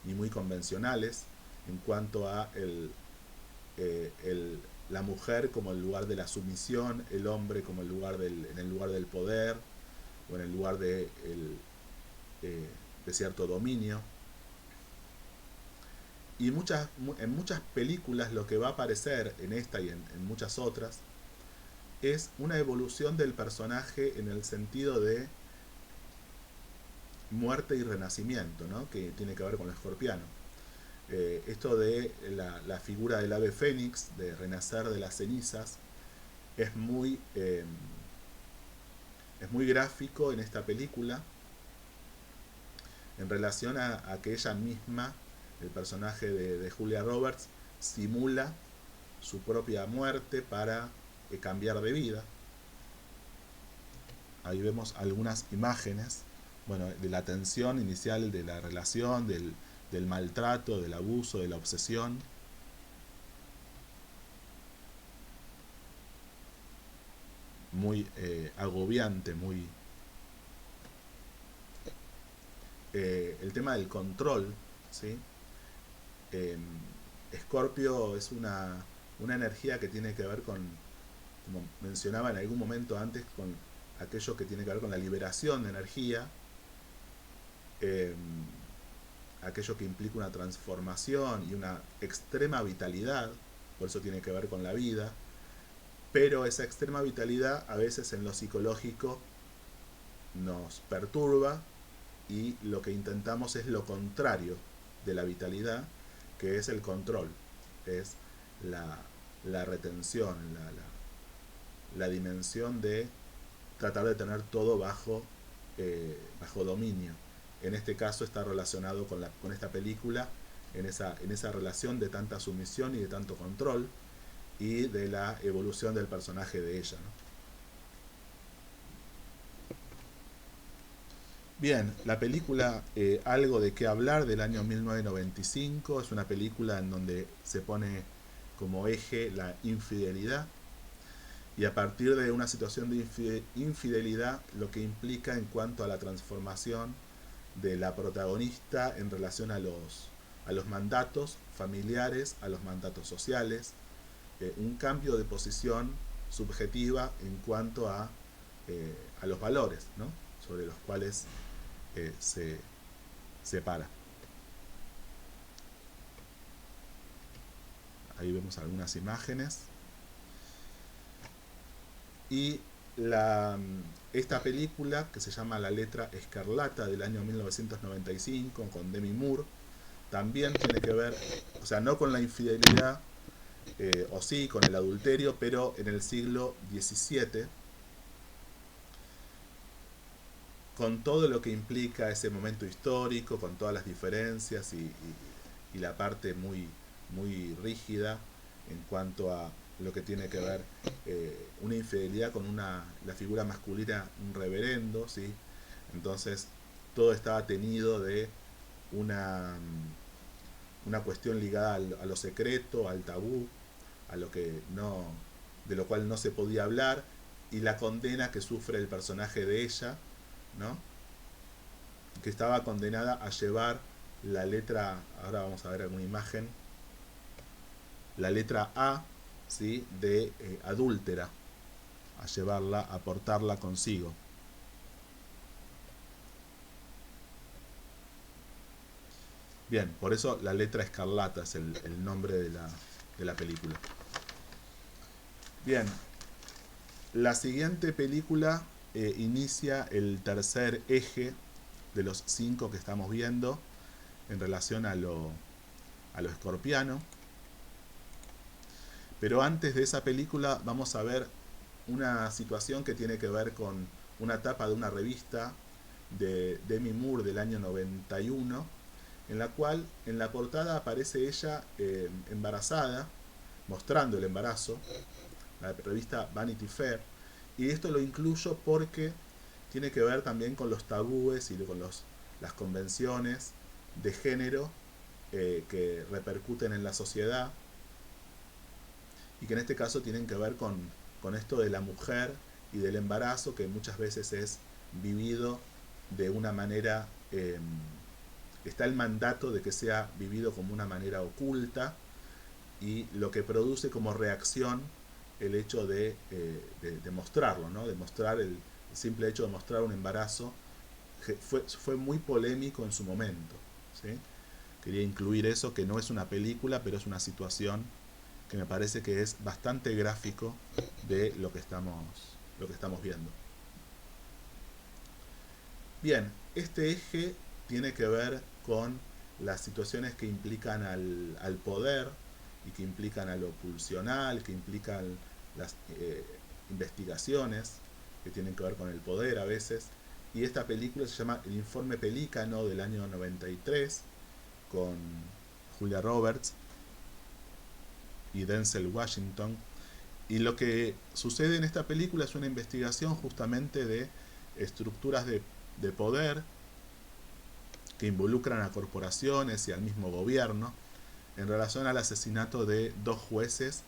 y muy convencionales en cuanto a la mujer como el lugar de la sumisión, el hombre como en el lugar del poder o en el lugar de cierto dominio. Y en muchas películas lo que va a aparecer en esta y en muchas otras es una evolución del personaje en el sentido de muerte y renacimiento, ¿no? Que tiene que ver con el escorpiano. Esto de la figura del ave fénix, de renacer de las cenizas, es es muy gráfico en esta película en relación a que ella misma, el personaje de Julia Roberts, simula su propia muerte para cambiar de vida. Ahí vemos algunas imágenes, bueno, de la tensión inicial de la relación, del maltrato, del abuso, de la obsesión. Muy agobiante, muy... el tema del control, ¿sí? Escorpio es una energía que tiene que ver con, como mencionaba en algún momento antes, con aquello que tiene que ver con la liberación de energía, eh, aquello que implica una transformación y una extrema vitalidad, por eso tiene que ver con la vida, pero esa extrema vitalidad a veces en lo psicológico nos perturba y lo que intentamos es lo contrario de la vitalidad, que es el control, es la retención, la dimensión de tratar de tener todo bajo dominio. En este caso está relacionado con esta película, en esa relación de tanta sumisión y de tanto control y de la evolución del personaje de ella, ¿no? Bien, la película Algo de qué hablar del año 1995 es una película en donde se pone como eje la infidelidad y a partir de una situación de infidelidad lo que implica en cuanto a la transformación de la protagonista en relación a los mandatos familiares, a los mandatos sociales, un cambio de posición subjetiva en cuanto a los valores, ¿no? Sobre los cuales se separa. Ahí vemos algunas imágenes. Y esta película, que se llama La letra escarlata del año 1995, con Demi Moore, también tiene que ver, o sea, no con la infidelidad, o sí, con el adulterio, pero en el siglo XVII, con todo lo que implica ese momento histórico, con todas las diferencias y la parte muy rígida en cuanto a lo que tiene que ver una infidelidad con la figura masculina, un reverendo, ¿sí? Entonces todo estaba tenido de una, una cuestión ligada a lo secreto, al tabú, a lo que no, de lo cual no se podía hablar, y la condena que sufre el personaje de ella, ¿no? Que estaba condenada a llevar la letra, ahora vamos a ver alguna imagen, la letra A, ¿sí? De adúltera, a llevarla, a portarla consigo. Bien, por eso la letra escarlata es el nombre de la película. Bien, la siguiente película inicia el tercer eje de los 5 que estamos viendo en relación a lo escorpiano. Pero antes de esa película vamos a ver una situación que tiene que ver con una tapa de una revista de Demi Moore del año 91, en la cual en la portada aparece ella embarazada mostrando el embarazo, la revista Vanity Fair, y esto lo incluyo porque tiene que ver también con los tabúes y con las convenciones de género que repercuten en la sociedad y que en este caso tienen que ver con esto de la mujer y del embarazo, que muchas veces es vivido de una manera, está el mandato de que sea vivido como una manera oculta, y lo que produce como reacción el hecho de mostrarlo, ¿no? De mostrar el simple hecho de mostrar un embarazo, fue muy polémico en su momento, ¿sí? Quería incluir eso, que no es una película, pero es una situación que me parece que es bastante gráfico de lo que estamos viendo. Bien, este eje tiene que ver con las situaciones que implican al poder y que implican a lo pulsional, que implican las investigaciones que tienen que ver con el poder a veces. Y esta película se llama El Informe Pelícano, del año 93, con Julia Roberts y Denzel Washington. Y lo que sucede en esta película es una investigación justamente de estructuras de poder que involucran a corporaciones y al mismo gobierno en relación al asesinato de dos jueces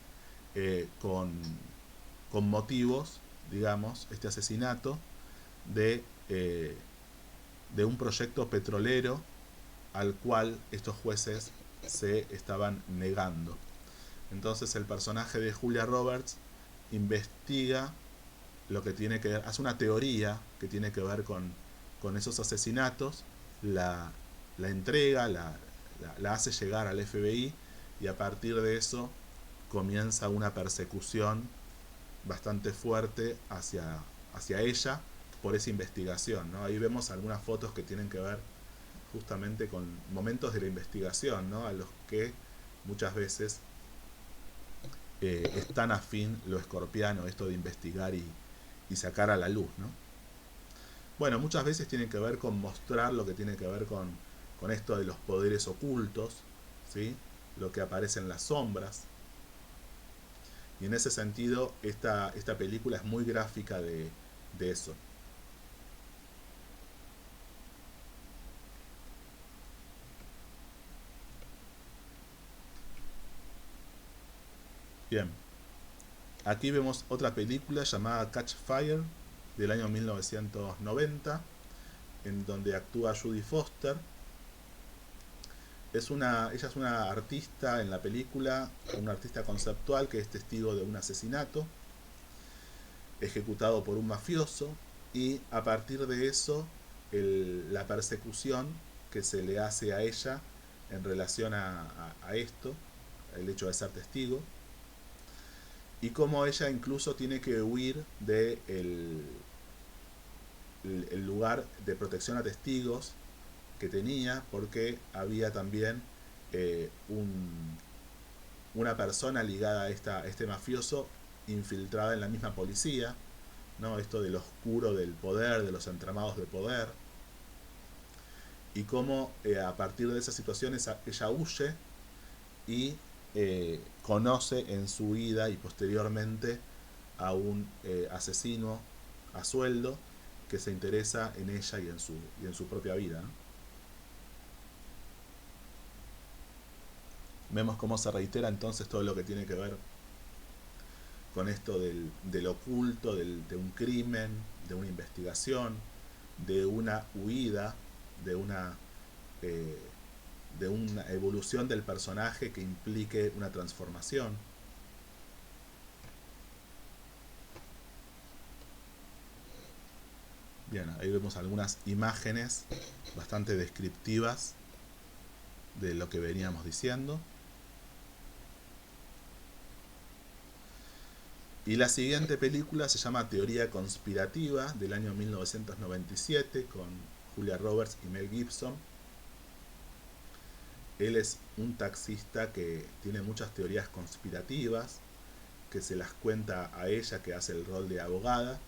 con motivos, digamos, este asesinato de, eh, de un proyecto petrolero al cual estos jueces se estaban negando. Entonces el personaje de Julia Roberts investiga lo que tiene que ver, hace una teoría que tiene que ver con esos asesinatos, la entrega, la hace llegar al FBI, y a partir de eso comienza una persecución bastante fuerte hacia ella por esa investigación, ¿no? Ahí vemos algunas fotos que tienen que ver justamente con momentos de la investigación, ¿no? A los que muchas veces es tan afín lo escorpiano, esto de investigar y sacar a la luz, ¿no? Bueno, muchas veces tienen que ver con mostrar lo que tiene que ver con esto de los poderes ocultos, ¿sí? Lo que aparece en las sombras. Y en ese sentido, esta película es muy gráfica de eso. Bien, aquí vemos otra película llamada Catch Fire, del año 1990, en donde actúa Judy Foster. Ella es una artista en la película, una artista conceptual que es testigo de un asesinato ejecutado por un mafioso, y a partir de eso la persecución que se le hace a ella en relación a esto, el hecho de ser testigo, y cómo ella incluso tiene que huir de el lugar de protección a testigos que tenía, porque había también una persona ligada a este mafioso infiltrada en la misma policía, ¿no? Esto del oscuro del poder, de los entramados de poder, y cómo a partir de esas situaciones ella huye y conoce en su vida y posteriormente a un asesino a sueldo que se interesa en ella y en su propia vida, ¿no? Vemos cómo se reitera entonces todo lo que tiene que ver con esto del oculto, de un crimen, de una investigación, de una huida, de una, eh, de una evolución del personaje que implique una transformación. Bien, ahí vemos algunas imágenes bastante descriptivas de lo que veníamos diciendo. Y la siguiente película se llama Teoría Conspirativa, del año 1997, con Julia Roberts y Mel Gibson. Él es un taxista que tiene muchas teorías conspirativas, que se las cuenta a ella, que hace el rol de abogada,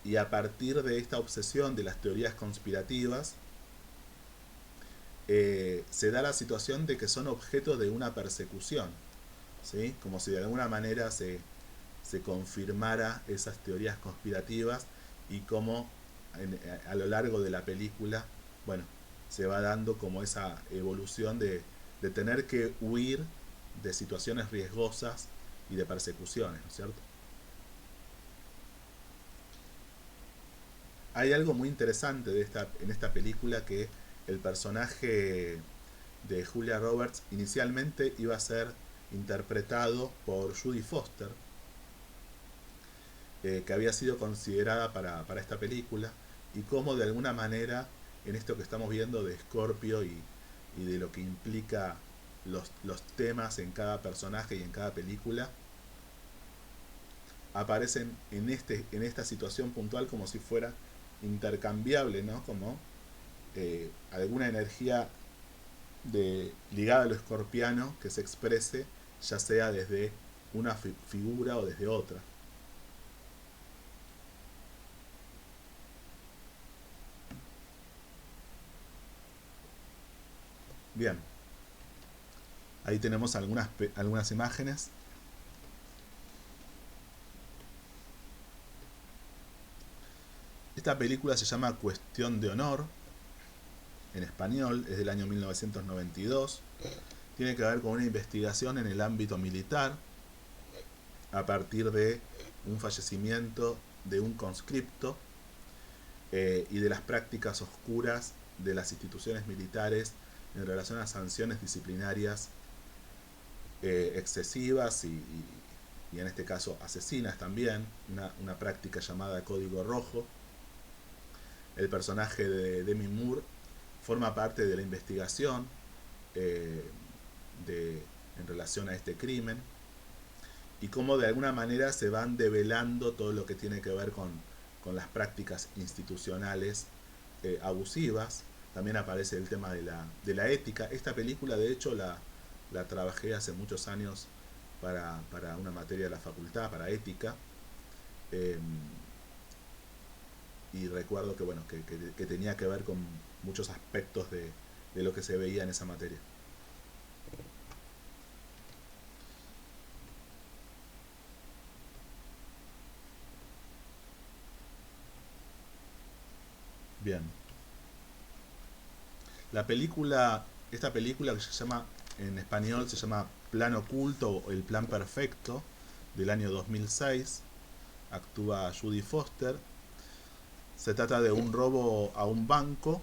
y a partir de esta obsesión de las teorías conspirativas se da la situación de que son objeto de una persecución, ¿sí? Como si de alguna manera se confirmara esas teorías conspirativas y cómo a lo largo de la película, bueno, se va dando como esa evolución de tener que huir de situaciones riesgosas y de persecuciones, ¿no es cierto? Hay algo muy interesante en esta película, que el personaje de Julia Roberts inicialmente iba a ser interpretado por Judy Foster, que había sido considerada para esta película, y cómo de alguna manera en esto que estamos viendo de Scorpio y de lo que implica los temas en cada personaje y en cada película, aparecen en esta situación puntual como si fuera intercambiable, ¿no? Como alguna energía ligada a lo escorpiano que se exprese ya sea desde una figura o desde otra. Bien, ahí tenemos algunas imágenes. Esta película se llama Cuestión de Honor, en español, es del año 1992. Tiene que ver con una investigación en el ámbito militar a partir de un fallecimiento de un conscripto, y de las prácticas oscuras de las instituciones militares en relación a sanciones disciplinarias excesivas y en este caso asesinas también, una práctica llamada Código Rojo. El personaje de Demi Moore forma parte de la investigación eh, en relación a este crimen, y cómo de alguna manera se van develando todo lo que tiene que ver con las prácticas institucionales abusivas. También aparece el tema de la ética. Esta película, de hecho, la trabajé hace muchos años para una materia de la facultad, para ética. Eh, y recuerdo que, bueno, que tenía que ver con muchos aspectos de lo que se veía en esa materia. Bien. Esta película que se llama, en español se llama Plan Oculto o El Plan Perfecto, del año 2006. Actúa Judy Foster. Se trata de un robo a un banco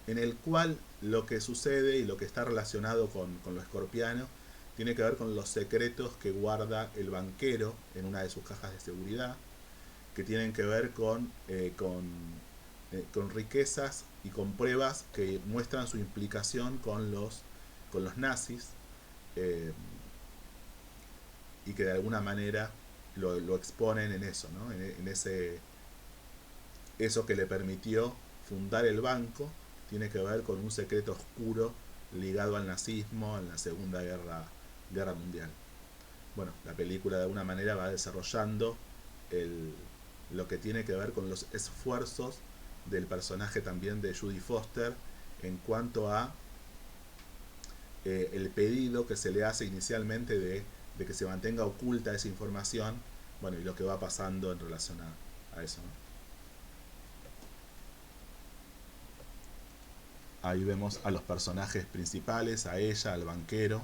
en el cual lo que sucede y lo que está relacionado con lo escorpiano tiene que ver con los secretos que guarda el banquero en una de sus cajas de seguridad, que tienen que ver con riquezas y con pruebas que muestran su implicación con los nazis, eh, y que de alguna manera lo exponen en eso, ¿no? En eso que le permitió fundar el banco tiene que ver con un secreto oscuro ligado al nazismo en la Guerra Mundial. Bueno, la película de alguna manera va desarrollando el, lo que tiene que ver con los esfuerzos del personaje también de Judy Foster en cuanto a el pedido que se le hace inicialmente de que se mantenga oculta esa información, bueno, y lo que va pasando en relación a eso, ¿no? Ahí vemos a los personajes principales, a ella, al banquero.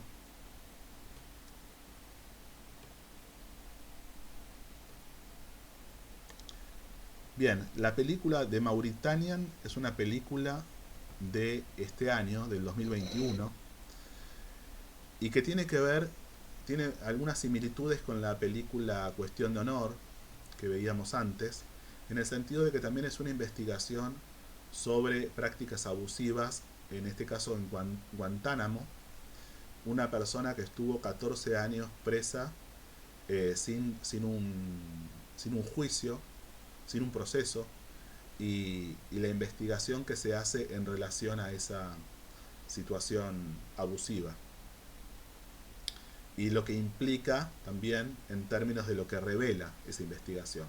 Bien, la película de Mauritanian es una película de este año, del 2021, y que tiene algunas similitudes con la película Cuestión de Honor que veíamos antes, en el sentido de que también es una investigación sobre prácticas abusivas, en este caso en Guantánamo, una persona que estuvo 14 años presa, sin un juicio, sin un proceso, y la investigación que se hace en relación a esa situación abusiva y lo que implica también en términos de lo que revela esa investigación.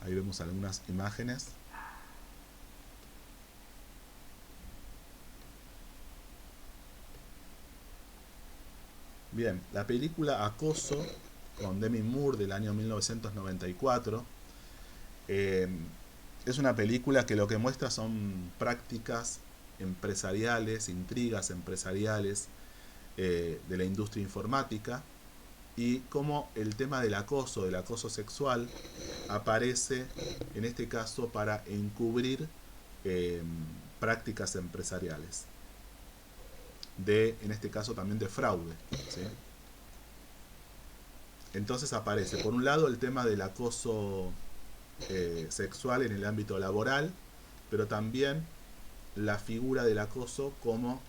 Ahí vemos algunas imágenes. Bien, la película Acoso, con Demi Moore del año 1994, eh, es una película que lo que muestra son prácticas empresariales, intrigas empresariales de la industria informática, y cómo el tema del acoso sexual, aparece en este caso para encubrir eh, prácticas empresariales, en este caso también de fraude, ¿sí? Entonces aparece, por un lado, el tema del acoso sexual en el ámbito laboral, pero también la figura del acoso como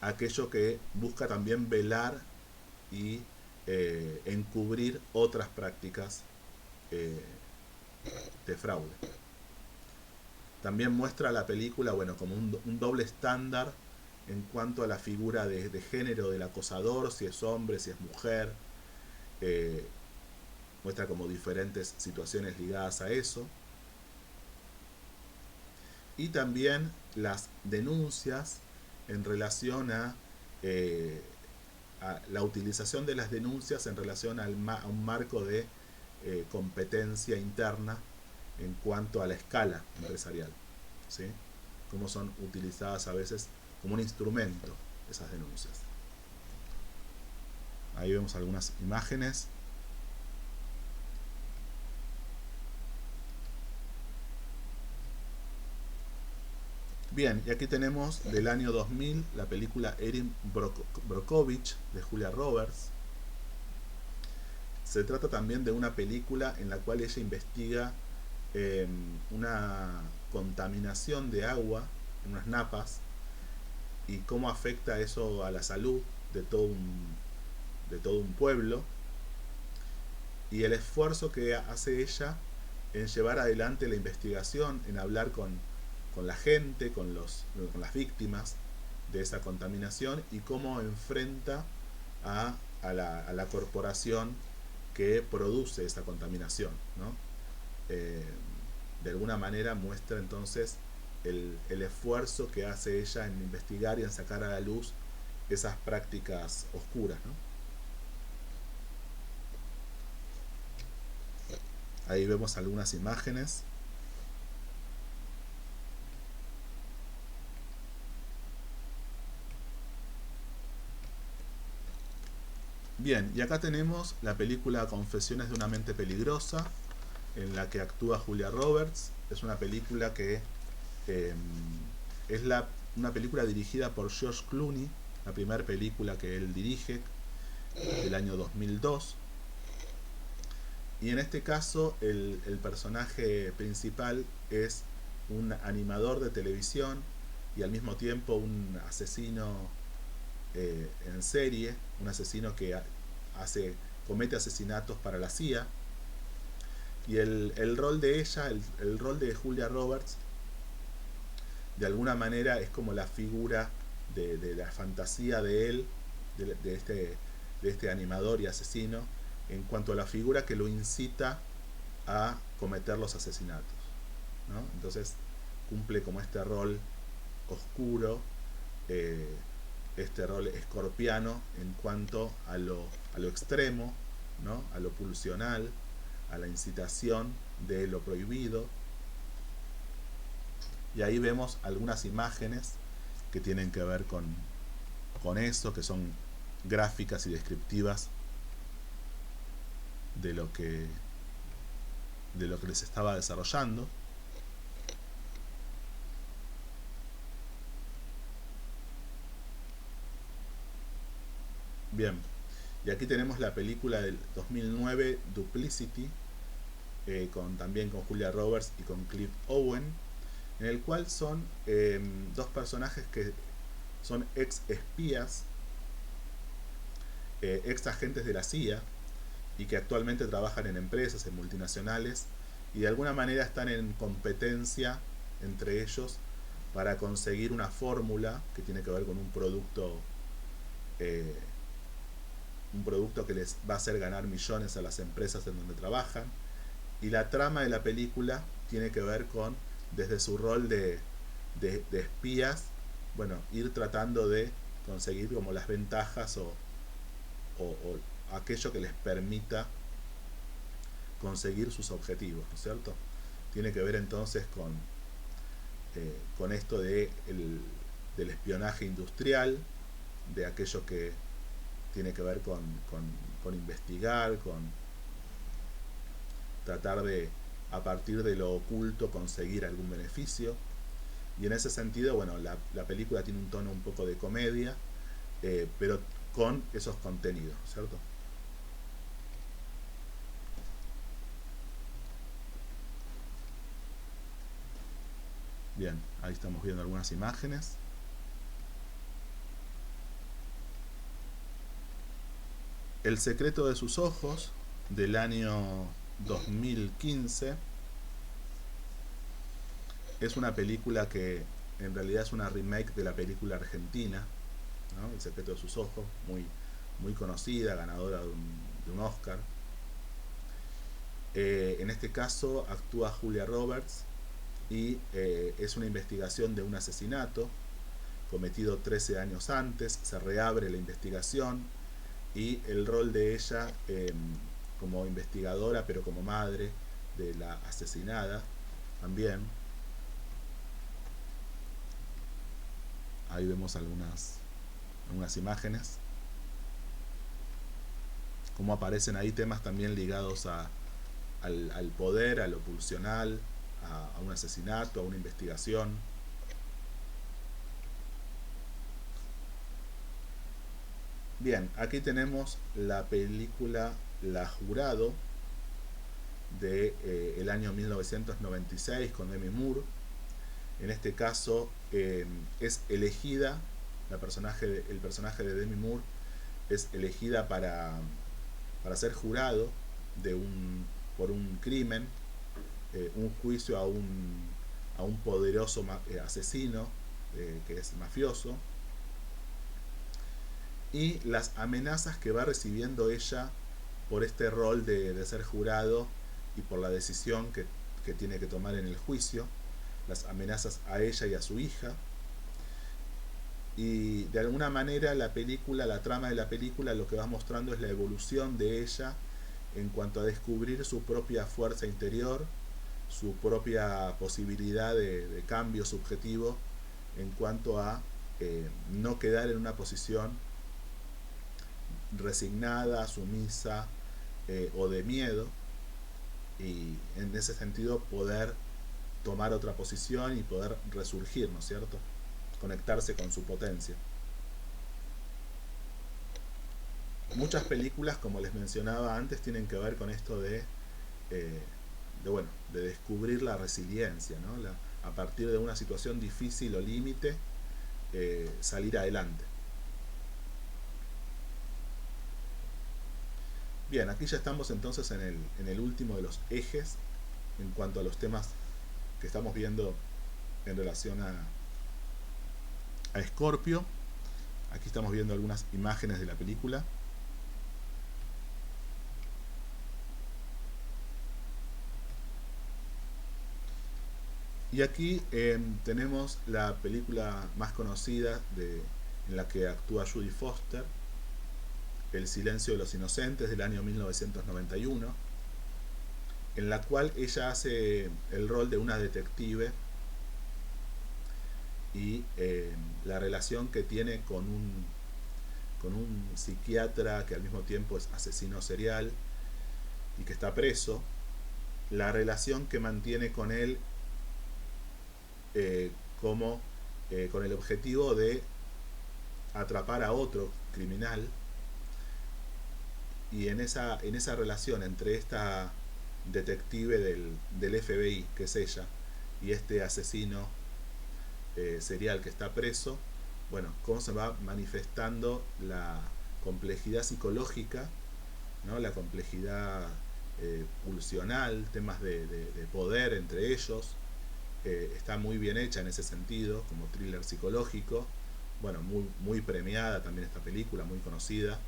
aquello que busca también velar y encubrir otras prácticas eh, de fraude. También muestra la película, bueno, como un doble estándar en cuanto a la figura de género del acosador, si es hombre, si es mujer. eh, Muestra como diferentes situaciones ligadas a eso. Y también las denuncias en relación a la utilización de las denuncias en relación a un marco de competencia interna en cuanto a la escala empresarial, ¿sí? Cómo son utilizadas a veces como un instrumento esas denuncias. Ahí vemos algunas imágenes. Bien, y aquí tenemos del año 2000 la película Erin Brockovich de Julia Roberts. Se trata también de una película en la cual ella investiga una contaminación de agua en unas napas y cómo afecta eso a la salud de de todo un pueblo, y el esfuerzo que hace ella en llevar adelante la investigación, en hablar con la gente, con las víctimas de esa contaminación, y cómo enfrenta a la corporación que produce esa contaminación, ¿no? De alguna manera muestra entonces el esfuerzo que hace ella en investigar y en sacar a la luz esas prácticas oscuras, ¿no? Ahí vemos algunas imágenes. Bien, y acá tenemos la película Confesiones de una mente peligrosa, en la que actúa Julia Roberts. Es una película que eh, es una película dirigida por George Clooney, la primera película que él dirige, del año 2002. Y en este caso el personaje principal es un animador de televisión y al mismo tiempo un asesino en serie, un asesino que comete asesinatos para la CIA. Y el rol de ella, el rol de Julia Roberts, de alguna manera es como la figura de la fantasía de él, de este animador y asesino, en cuanto a la figura que lo incita a cometer los asesinatos, ¿no? Entonces cumple como este rol oscuro, eh, este rol escorpiano en cuanto a lo extremo, ¿no? A lo pulsional, a la incitación de lo prohibido. Y ahí vemos algunas imágenes que tienen que ver con eso, que son gráficas y descriptivas de lo que les estaba desarrollando. Bien, y aquí tenemos la película del 2009, Duplicity, también con Julia Roberts y con Cliff Owen, en el cual son dos personajes que son ex espías, ex agentes de la CIA, y que actualmente trabajan en empresas, en multinacionales, y de alguna manera están en competencia entre ellos para conseguir una fórmula que tiene que ver con eh, un producto que les va a hacer ganar millones a las empresas en donde trabajan. Y la trama de la película tiene que ver con, desde su rol de espías, bueno, ir tratando de conseguir como las ventajas o aquello que les permita conseguir sus objetivos, ¿no es cierto? Tiene que ver entonces con esto del espionaje industrial, de aquello que tiene que ver con investigar, con tratar de, a partir de lo oculto, conseguir algún beneficio. Y en ese sentido, bueno, la película tiene un tono un poco de comedia, pero con esos contenidos, ¿cierto? Bien, ahí estamos viendo algunas imágenes. El secreto de sus ojos, del año 2015, es una película que en realidad es una remake de la película argentina, ¿no? El secreto de sus ojos, muy conocida, ganadora de un Oscar. En este caso actúa Julia Roberts y es una investigación de un asesinato cometido 13 años antes. Se reabre la investigación y el rol de ella como investigadora, pero como madre de la asesinada también. Ahí vemos algunas imágenes, como aparecen ahí temas también ligados al poder, a lo pulsional, a un asesinato, a una investigación. Bien, aquí tenemos la película La Jurado de el año 1996 con Demi Moore. En este caso es elegida, el personaje de Demi Moore es elegida para ser jurado de por un crimen, un juicio a un poderoso asesino que es mafioso, y las amenazas que va recibiendo ella por este rol de ser jurado y por la decisión que tiene que tomar en el juicio, las amenazas a ella y a su hija. Y de alguna manera la trama de la película, lo que va mostrando es la evolución de ella en cuanto a descubrir su propia fuerza interior, su propia posibilidad de cambio subjetivo en cuanto a no quedar en una posición resignada, sumisa o de miedo, y en ese sentido poder tomar otra posición y poder resurgir, ¿no es cierto? Conectarse con su potencia. Muchas películas, como les mencionaba antes, tienen que ver con esto de descubrir la resiliencia, ¿no? A partir de una situación difícil o límite, salir adelante. Bien, aquí ya estamos entonces en el último de los ejes en cuanto a los temas que estamos viendo en relación a Scorpio. Aquí estamos viendo algunas imágenes de la película. Y aquí tenemos la película más conocida en la que actúa Judy Foster, El silencio de los inocentes, del año 1991, en la cual ella hace el rol de una detective y la relación que tiene con un psiquiatra que al mismo tiempo es asesino serial y que está preso, la relación que mantiene con él como con el objetivo de atrapar a otro criminal, y en esa relación entre esta detective del FBI, que es ella, y este asesino serial que está preso, bueno, cómo se va manifestando la complejidad psicológica, ¿no? La complejidad pulsional, temas de poder entre ellos. Está muy bien hecha en ese sentido, como thriller psicológico. Bueno, muy premiada también esta película, muy conocida.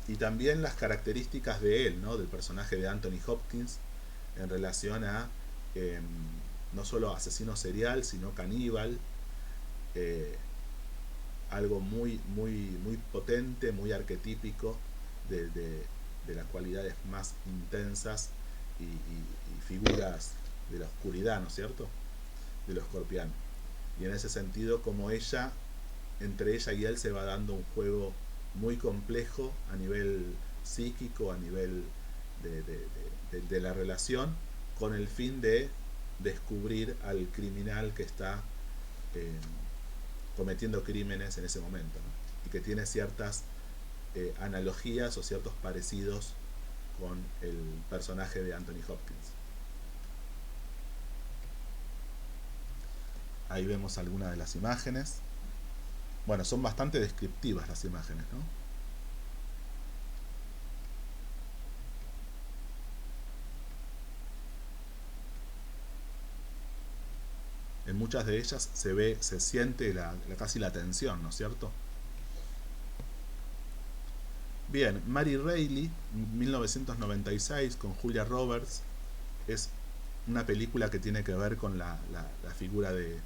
Y también las características de él, ¿no? Del personaje de Anthony Hopkins en relación a no solo asesino serial, sino caníbal, algo muy potente, muy arquetípico de las cualidades más intensas y figuras de la oscuridad, ¿no es cierto?, de los escorpianos. Y en ese sentido, como entre ella y él se va dando un juego muy complejo a nivel psíquico, a nivel de la relación, con el fin de descubrir al criminal que está eh, cometiendo crímenes en ese momento, ¿no? Y que tiene ciertas analogías o ciertos parecidos con el personaje de Anthony Hopkins. Ahí vemos algunas de las imágenes. Bueno, son bastante descriptivas las imágenes, ¿no? En muchas de ellas se siente casi la tensión, ¿no es cierto? Bien, Mary Reilly, 1996, con Julia Roberts, es una película que tiene que ver con la figura de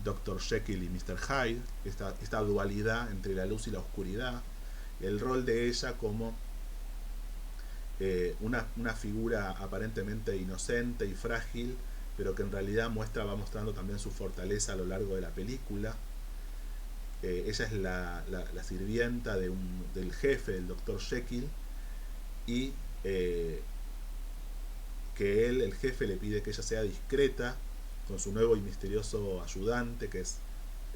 Dr. Jekyll y Mr. Hyde, esta dualidad entre la luz y la oscuridad, el rol de ella como una figura aparentemente inocente y frágil, pero que en realidad va mostrando también su fortaleza a lo largo de la película. Ella es la sirvienta del jefe, del Dr. Jekyll, y que el jefe, le pide que ella sea discreta con su nuevo y misterioso ayudante, que es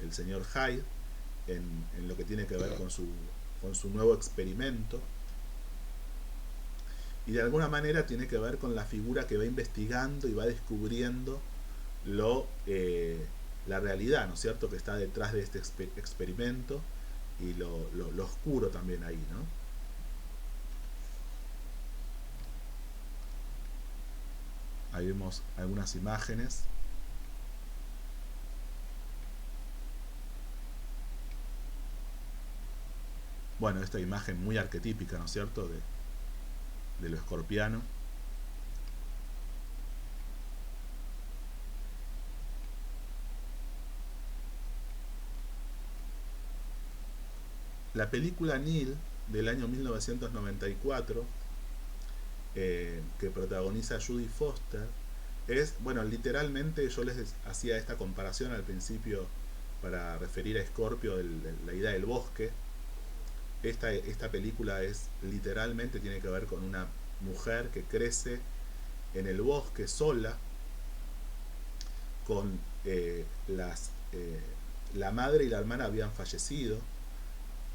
el señor Hyde, en lo que tiene que ver con su nuevo experimento. Y de alguna manera tiene que ver con la figura que va investigando y va descubriendo la realidad, ¿no es cierto?, que está detrás de este experimento, y lo oscuro también ahí, ¿no? Ahí vemos algunas imágenes. Bueno, esta imagen muy arquetípica, ¿no es cierto?, de lo escorpiano. La película Neil, del año 1994, que protagoniza Judy Foster, bueno, literalmente yo les hacía esta comparación al principio para referir a Scorpio, la idea del bosque. Esta película literalmente tiene que ver con una mujer que crece en el bosque sola, con la madre y la hermana habían fallecido,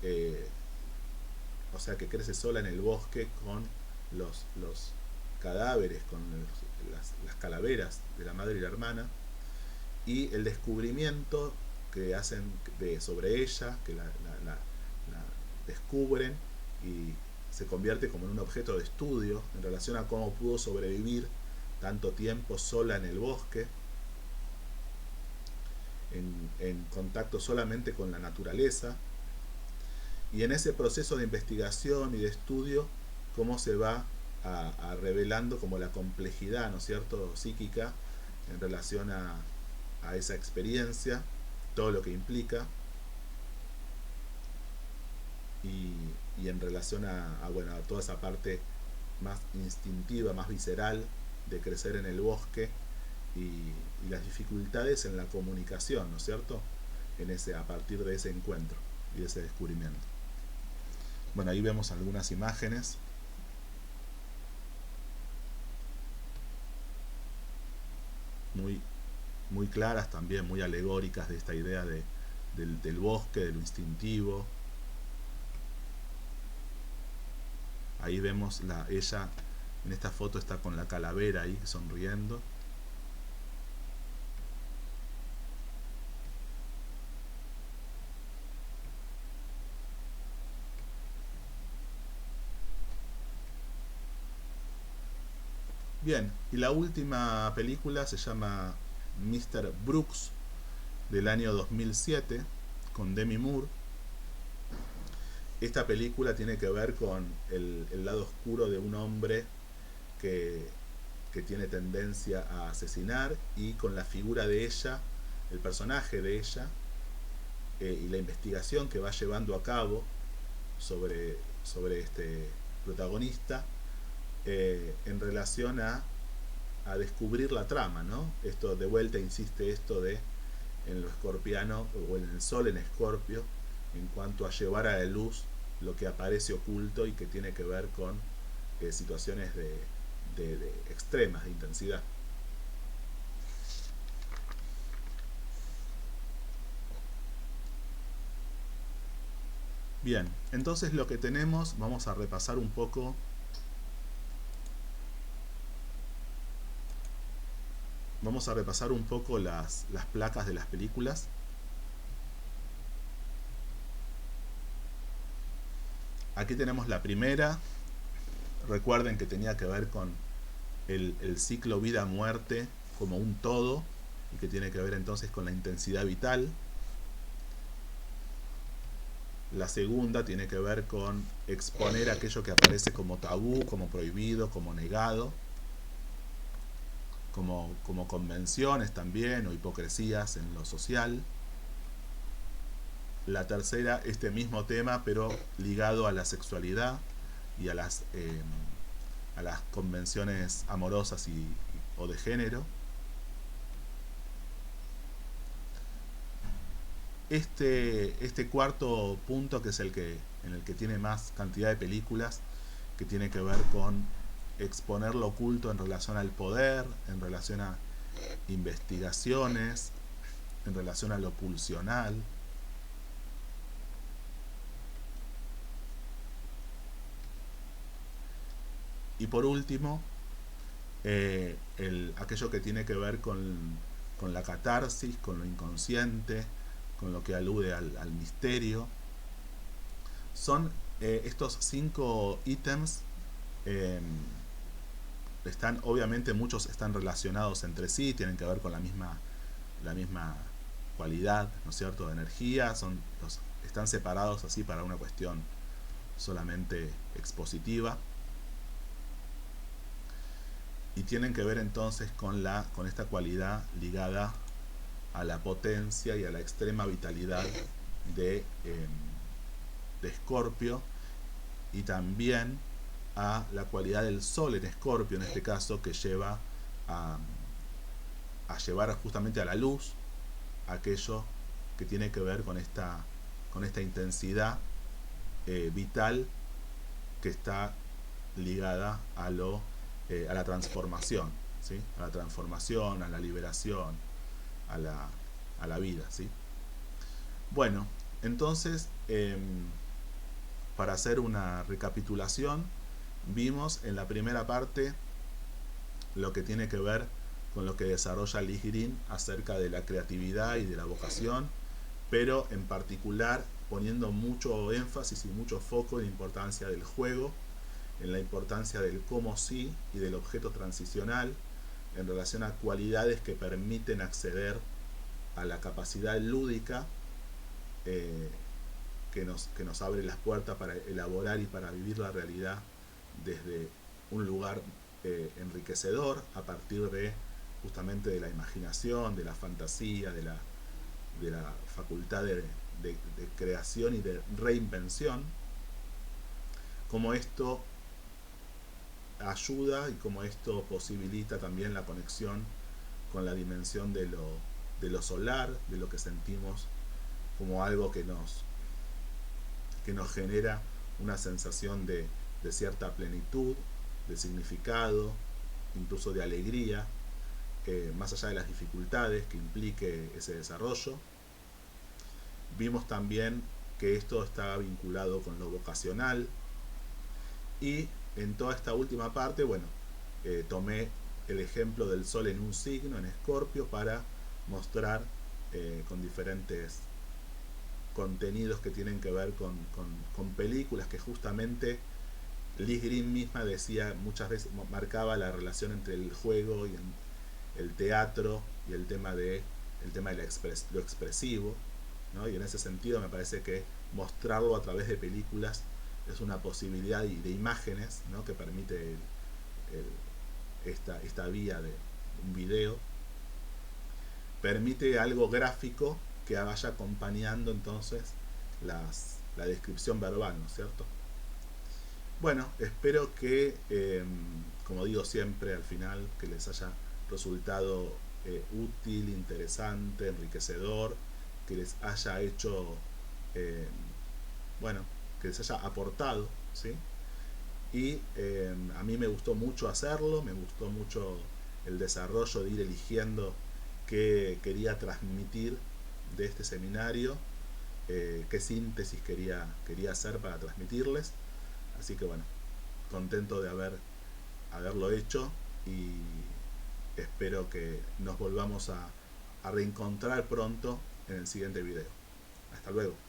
eh, o sea que crece sola en el bosque con los cadáveres, con las calaveras de la madre y la hermana, y el descubrimiento que hacen sobre ella, que la descubren, y se convierte como en un objeto de estudio en relación a cómo pudo sobrevivir tanto tiempo sola en el bosque, en contacto solamente con la naturaleza, y en ese proceso de investigación y de estudio cómo se va a revelando como la complejidad, ¿no es cierto?, psíquica en relación a esa experiencia, todo lo que implica, y en relación bueno, a toda esa parte más instintiva, más visceral de crecer en el bosque, y las dificultades en la comunicación, ¿no es cierto?, a partir de ese encuentro y de ese descubrimiento. Bueno, ahí vemos algunas imágenes. Muy claras también, muy alegóricas de esta idea del bosque, de lo instintivo. Ahí vemos ella en esta foto está con la calavera ahí sonriendo. Bien, y la última película se llama Mr. Brooks, del año 2007, con Demi Moore. Esta película tiene que ver con el lado oscuro de un hombre que tiene tendencia a asesinar, y con la figura de ella, el personaje de ella, y la investigación que va llevando a cabo sobre este protagonista en relación a descubrir la trama, ¿no? Esto de vuelta insiste esto de en lo escorpiano o en el sol en Escorpio en cuanto a llevar a la luz lo que aparece oculto y que tiene que ver con situaciones de extremas de intensidad. Bien, entonces lo que tenemos, vamos a repasar un poco. Vamos a repasar un poco las placas de las películas. Aquí tenemos la primera. Recuerden que tenía que ver con el ciclo vida-muerte como un todo y que tiene que ver entonces con la intensidad vital. La segunda tiene que ver con exponer aquello que aparece como tabú, como prohibido, como negado, como convenciones también o hipocresías en lo social. La tercera, este mismo tema, pero ligado a la sexualidad y a las convenciones amorosas o de género. Este cuarto punto, que es en el que tiene más cantidad de películas, que tiene que ver con exponer lo oculto en relación al poder, en relación a investigaciones, en relación a lo pulsional. Y por último, aquello que tiene que ver con la catarsis, con lo inconsciente, con lo que alude al misterio. Son estos 5 ítems, eh, obviamente muchos están relacionados entre sí, tienen que ver con la misma cualidad, ¿no es cierto?, de energía, están separados así para una cuestión solamente expositiva. Y tienen que ver entonces con esta cualidad ligada a la potencia y a la extrema vitalidad de Escorpio, y también a la cualidad del Sol en Escorpio, en este caso, que lleva a llevar justamente a la luz aquello que tiene que ver con esta intensidad vital que está ligada a la transformación, ¿sí? A la transformación, a la liberación, a la vida, ¿sí? Bueno, entonces, para hacer una recapitulación, vimos en la primera parte lo que tiene que ver con lo que desarrolla Lee Green acerca de la creatividad y de la vocación, pero en particular poniendo mucho énfasis y mucho foco en la importancia del juego, en la importancia del cómo sí y del objeto transicional en relación a cualidades que permiten acceder a la capacidad lúdica que nos abre las puertas para elaborar y para vivir la realidad desde un lugar enriquecedor a partir de justamente de la imaginación, de la fantasía, de la facultad de creación y de reinvención. Como esto ayuda y como esto posibilita también la conexión con la dimensión de lo solar, de lo que sentimos como algo que nos genera una sensación de cierta plenitud, de significado, incluso de alegría, más allá de las dificultades que implique ese desarrollo. Vimos también que esto está vinculado con lo vocacional, y en toda esta última parte, bueno, tomé el ejemplo del Sol en un signo, en Escorpio, para mostrar con diferentes contenidos que tienen que ver con películas que justamente Lee Green misma decía, muchas veces marcaba la relación entre el juego y el teatro y el tema de lo expresivo, ¿no? Y en ese sentido me parece que mostrarlo a través de películas es una posibilidad de imágenes, ¿no?, que permite esta vía de un video. Permite algo gráfico que vaya acompañando entonces la descripción verbal, ¿no es cierto? Bueno, espero que, como digo siempre al final, que les haya resultado útil, interesante, enriquecedor, que les haya hecho, eh, bueno, que les haya aportado, ¿sí? Y a mí me gustó mucho hacerlo, me gustó mucho el desarrollo de ir eligiendo qué quería transmitir de este seminario, qué síntesis quería hacer para transmitirles. Así que bueno, contento de haberlo hecho y espero que nos volvamos a reencontrar pronto en el siguiente video. Hasta luego.